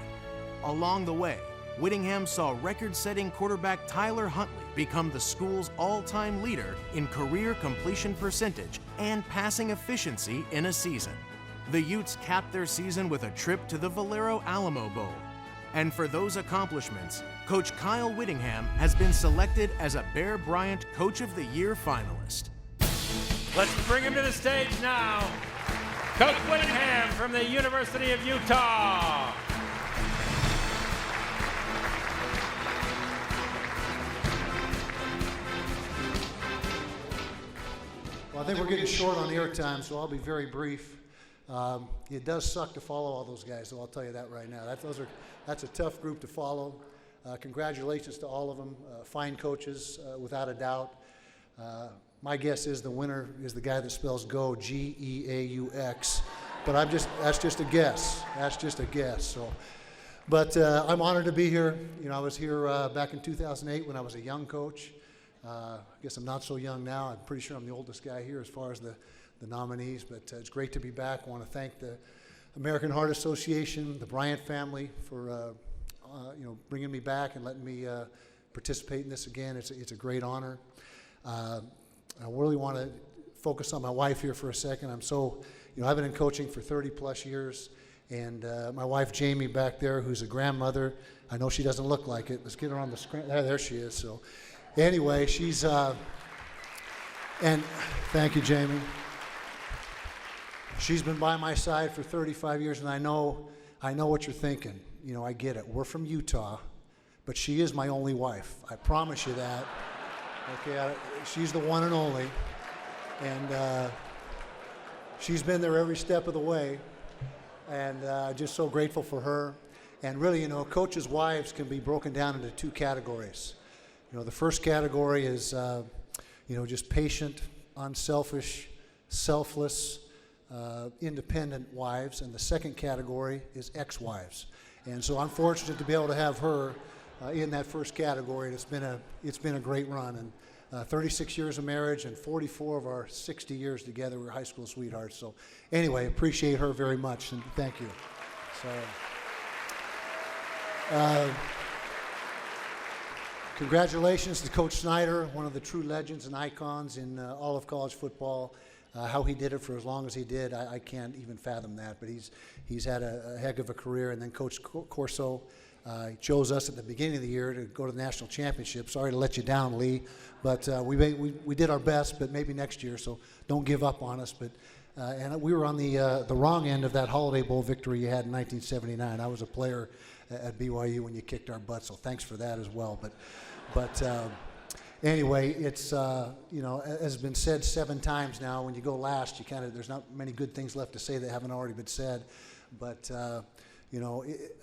Along the way, Whittingham saw record-setting quarterback Tyler Huntley become the school's all-time leader in career completion percentage and passing efficiency in a season. The Utes capped their season with a trip to the Valero Alamo Bowl. And for those accomplishments, Coach Kyle Whittingham has been selected as a Bear Bryant Coach of the Year finalist. Let's bring him to the stage now. Coach Whittingham from the University of Utah. Well, I think we're getting short on airtime, so I'll be very brief. It does suck to follow all those guys, so I'll tell you that right now. That's a tough group to follow. Congratulations to all of them. Fine coaches, without a doubt. My guess is the winner is the guy that spells go, G-E-A-U-X. But that's just a guess. That's just a guess. So, but I'm honored to be here. You know, I was here back in 2008 when I was a young coach. I guess I'm not so young now. I'm pretty sure I'm the oldest guy here as far as the nominees, but it's great to be back. I want to thank the American Heart Association, the Bryant family for bringing me back and letting me participate in this again. It's a great honor. I really want to focus on my wife here for a second. I've been in coaching for 30 plus years, and my wife Jamie back there, who's a grandmother. I know she doesn't look like it. Let's get her on the screen. There she is. So anyway, she's and thank you, Jamie. She's been by my side for 35 years, and I know what you're thinking. I get it. We're from Utah, but she is my only wife. I promise you that. Okay, she's the one and only, and she's been there every step of the way, and just so grateful for her. And really, coaches' wives can be broken down into two categories. The first category is, just patient, unselfish, selfless, independent wives, and the second category is ex-wives. And so I'm fortunate to be able to have her in that first category. And it's been a great run, and 36 years of marriage and 44 of our 60 years together. We're high school sweethearts. So anyway, appreciate her very much, and thank you. So. Congratulations to Coach Snyder, one of the true legends and icons in all of college football. How he did it for as long as he did, I can't even fathom that. But he's had a heck of a career. And then Coach Corso chose us at the beginning of the year to go to the national championship. Sorry to let you down, Lee, but we did our best. But maybe next year, so don't give up on us. But and we were on the wrong end of that Holiday Bowl victory you had in 1979. I was a player at BYU when you kicked our butt, so thanks for that as well. But anyway, it's as has been said 7 times now. When you go last, there's not many good things left to say that haven't already been said. But a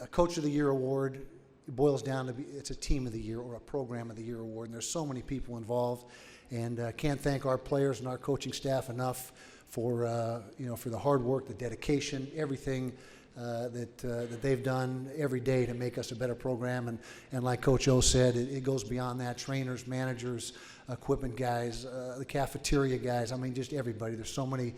Coach of the Year award, it boils down to it's a Team of the Year or a Program of the Year award, and there's so many people involved. And can't thank our players and our coaching staff enough for for the hard work, the dedication, everything that they've done every day to make us a better program. And like Coach O said, it goes beyond that. Trainers, managers, equipment guys, the cafeteria guys. I mean, just everybody. There's so many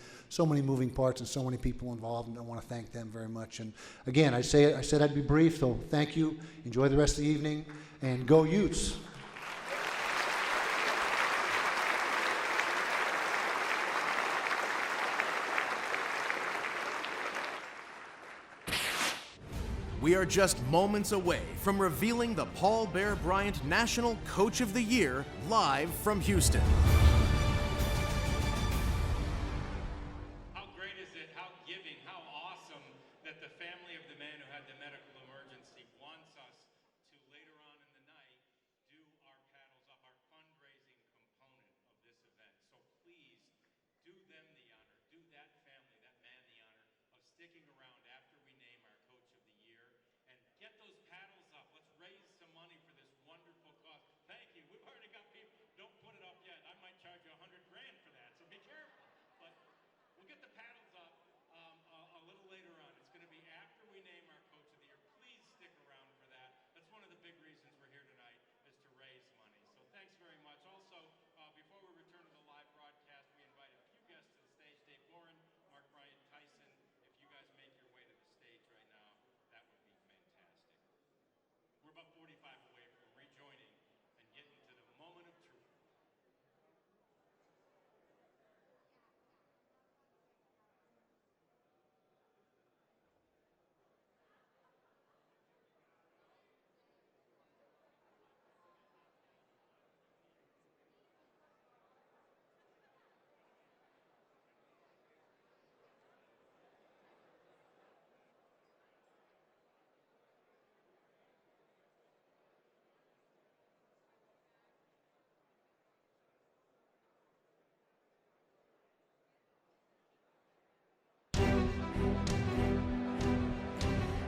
moving parts and so many people involved, and I want to thank them very much. And again, I said I'd be brief, so thank you. Enjoy the rest of the evening, and go Utes. We are just moments away from revealing the Paul Bear Bryant National Coach of the Year live from Houston. How great is it, how giving, how awesome that the family of the man who had the medical emergency wants us to later on in the night do our paddles up, our fundraising component of this event. So please do them the honor, do that family, that man the honor of sticking around after we name our Coach of the Year. And get those paddles up. Let's raise some money for this wonderful cause. Thank you. We've already got people. Don't put it up yet. I might charge you $100,000 for that, so be careful. But we'll get the paddles up a little later on. It's going to be after we name our Coach of the Year. Please stick around for that. That's one of the big reasons we're here tonight, is to raise money. So thanks very much. Also, before we return to the live broadcast, we invite a few guests to the stage. Dave Gorin, Mark Bryant, Tyson, if you guys make your way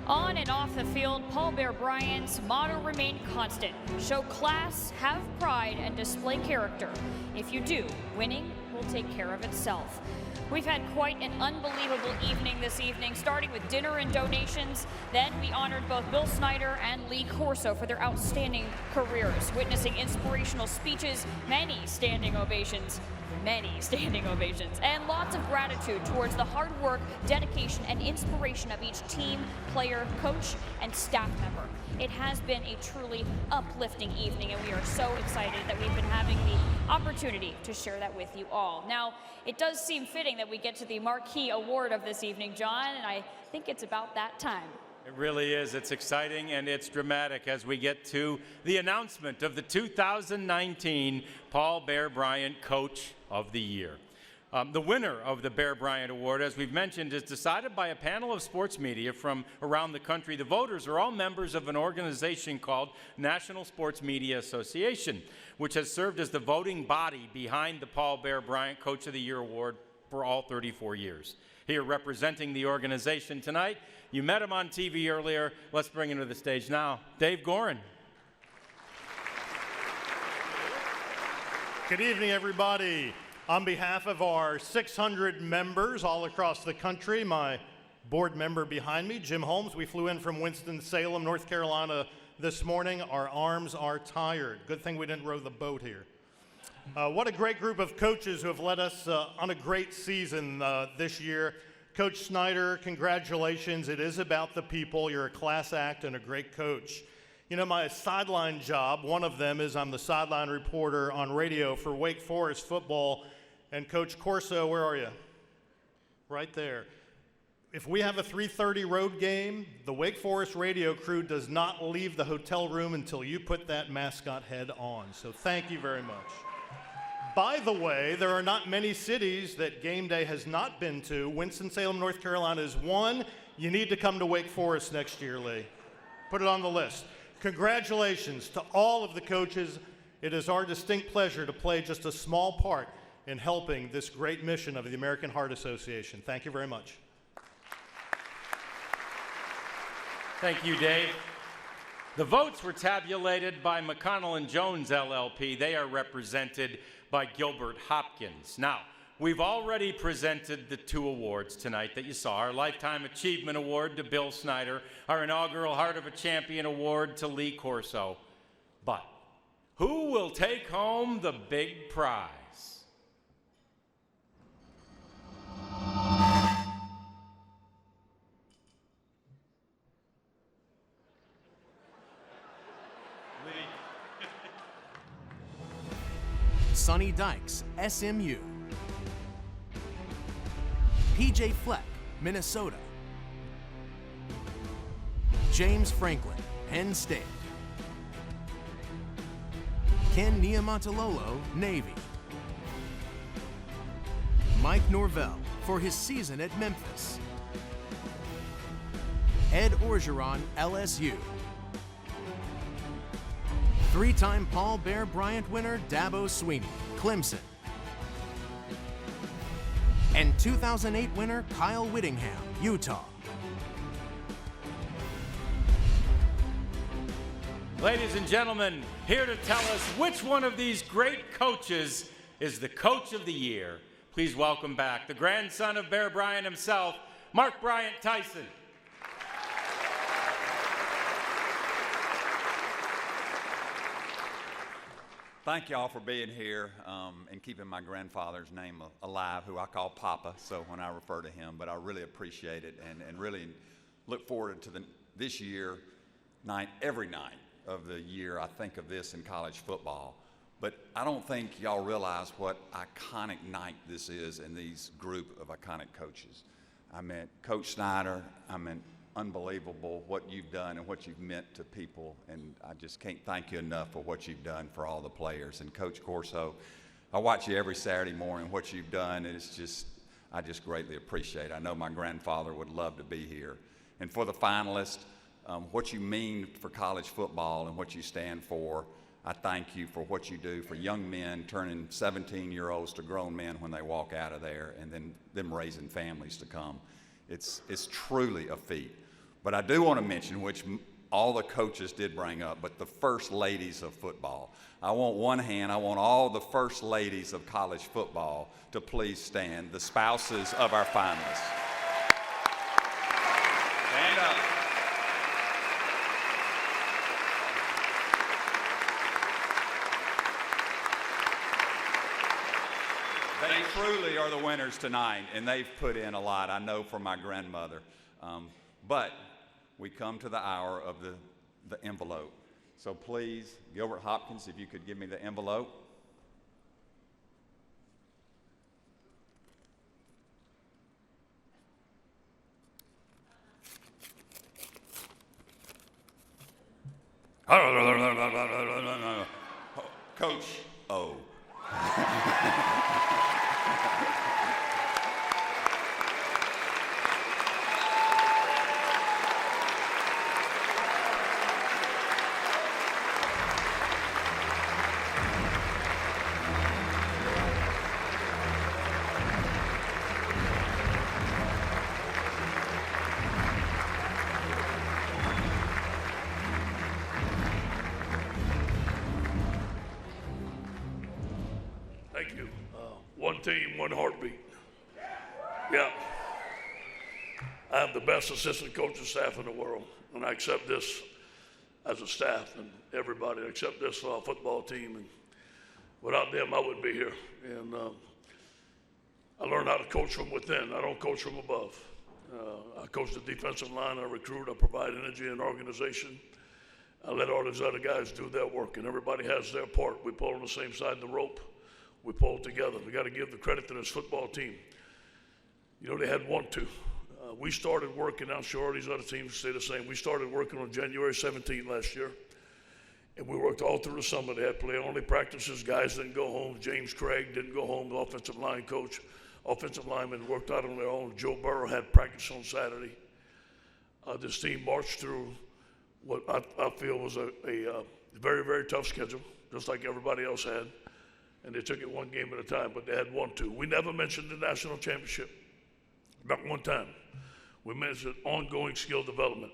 On and off the field, Paul Bear Bryant's motto remained constant: show class, have pride, and display character. If you do, winning will take care of itself. We've had quite an unbelievable evening this evening, starting with dinner and donations. Then we honored both Bill Snyder and Lee Corso for their outstanding careers, witnessing inspirational speeches, many standing ovations, and lots of gratitude towards the hard work, dedication, and inspiration of each team, player, coach, and staff member. It has been a truly uplifting evening, and we are so excited that we've been having the opportunity to share that with you all. Now, it does seem fitting that we get to the marquee award of this evening, John, and I think it's about that time. It really is. It's exciting and it's dramatic as we get to the announcement of the 2019 Paul Bear Bryant Coach of the Year. The winner of the Bear Bryant Award, as we've mentioned, is decided by a panel of sports media from around the country. The voters are all members of an organization called National Sports Media Association, which has served as the voting body behind the Paul Bear Bryant Coach of the Year Award for all 34 years. Here representing the organization tonight, you met him on TV earlier. Let's bring him to the stage now, Dave Gorin. Good evening, everybody. On behalf of our 600 members all across the country, my board member behind me, Jim Holmes, we flew in from Winston-Salem, North Carolina this morning. Our arms are tired. Good thing we didn't row the boat here. What a great group of coaches who have led us on a great season this year. Coach Snyder, congratulations. It is about the people. You're a class act and a great coach. You know, my sideline job, one of them is I'm the sideline reporter on radio for Wake Forest football. And Coach Corso, where are you? Right there. If we have a 3:30 road game, the Wake Forest radio crew does not leave the hotel room until you put that mascot head on. So thank you very much. By the way, there are not many cities that game day has not been to. Winston-Salem, North Carolina is one. You need to come to Wake Forest next year, Lee. Put it on the list. Congratulations to all of the coaches. It is our distinct pleasure to play just a small part in helping this great mission of the American Heart Association. Thank you very much. Thank you, Dave. The votes were tabulated by McConnell & Jones LLP. They are represented by Gilbert Hopkins. Now, we've already presented the two awards tonight that you saw. Our Lifetime Achievement Award to Bill Snyder, our inaugural Heart of a Champion Award to Lee Corso. But who will take home the big prize? Sonny Dykes, SMU. PJ Fleck, Minnesota. James Franklin, Penn State. Ken Niumatalolo, Navy. Mike Norvell for his season at Memphis. Ed Orgeron, LSU. Three-time Paul Bear Bryant winner Dabo Swinney, Clemson. And 2008 winner Kyle Whittingham, Utah. Ladies and gentlemen, here to tell us which one of these great coaches is the Coach of the Year, please welcome back the grandson of Bear Bryant himself, Mark Bryant Tyson. Thank y'all for being here and keeping my grandfather's name alive, who I call Papa, so when I refer to him, but I really appreciate it and really look forward to this year, every night of the year. I think of this in college football, but I don't think y'all realize what iconic night this is and these group of iconic coaches. I mean, Coach Snyder, I mean, unbelievable what you've done and what you've meant to people, and I just can't thank you enough for what you've done for all the players. And Coach Corso, I watch you every Saturday morning, what you've done, and it's just, I just greatly appreciate it. I know my grandfather would love to be here. And for the finalists, what you mean for college football and what you stand for, I thank you for what you do for young men turning 17-year-olds to grown men when they walk out of there, and then them raising families to come. It's truly a feat. But I do want to mention, which all the coaches did bring up, but the first ladies of football. I want one hand, I want all the first ladies of college football to please stand, the spouses of our finalists. Stand up. They truly are the winners tonight, and they've put in a lot, I know, from my grandmother. But we come to the hour of the envelope. So please, Gilbert Hopkins, if you could give me the envelope. Coach O. Thank you. One team, one heartbeat. Yeah. I have the best assistant coaching staff in the world, and I accept this as a staff and everybody. I accept this football team, and without them, I wouldn't be here. And I learned how to coach from within. I don't coach from above. I coach the defensive line. I recruit. I provide energy and organization. I let all these other guys do their work, and everybody has their part. We pull on the same side of the rope. We pull together. We got to give the credit to this football team. You know, they had one, two. We started working, I'm sure these other teams say the same. We started working on January 17th last year, and we worked all through the summer. They had play-only practices. Guys didn't go home. James Craig didn't go home, the offensive line coach. Offensive linemen worked out on their own. Joe Burrow had practice on Saturday. This team marched through what I feel was a very, very tough schedule, just like everybody else had. And they took it one game at a time, but they had one, two. We never mentioned the national championship, not one time. We mentioned ongoing skill development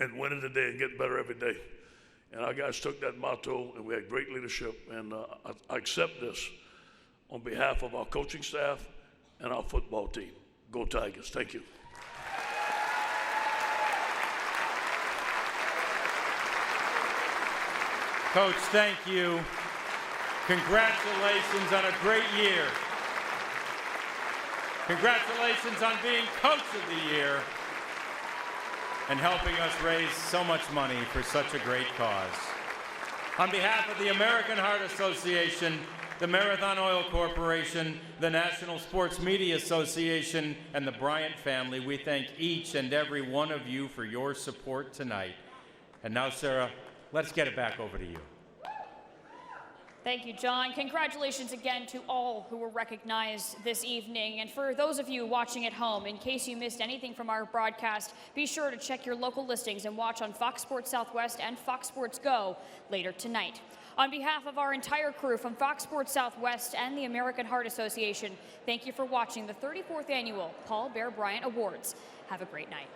and winning the day and getting better every day. And our guys took that motto, and we had great leadership. And I accept this on behalf of our coaching staff and our football team. Go Tigers. Thank you. Coach, thank you. Congratulations on a great year. Congratulations on being Coach of the Year and helping us raise so much money for such a great cause. On behalf of the American Heart Association, the Marathon Oil Corporation, the National Sports Media Association, and the Bryant family, we thank each and every one of you for your support tonight. And now, Sarah, let's get it back over to you. Thank you, John. Congratulations again to all who were recognized this evening. And for those of you watching at home, in case you missed anything from our broadcast, be sure to check your local listings and watch on Fox Sports Southwest and Fox Sports Go later tonight. On behalf of our entire crew from Fox Sports Southwest and the American Heart Association, thank you for watching the 34th Annual Paul Bear Bryant Awards. Have a great night.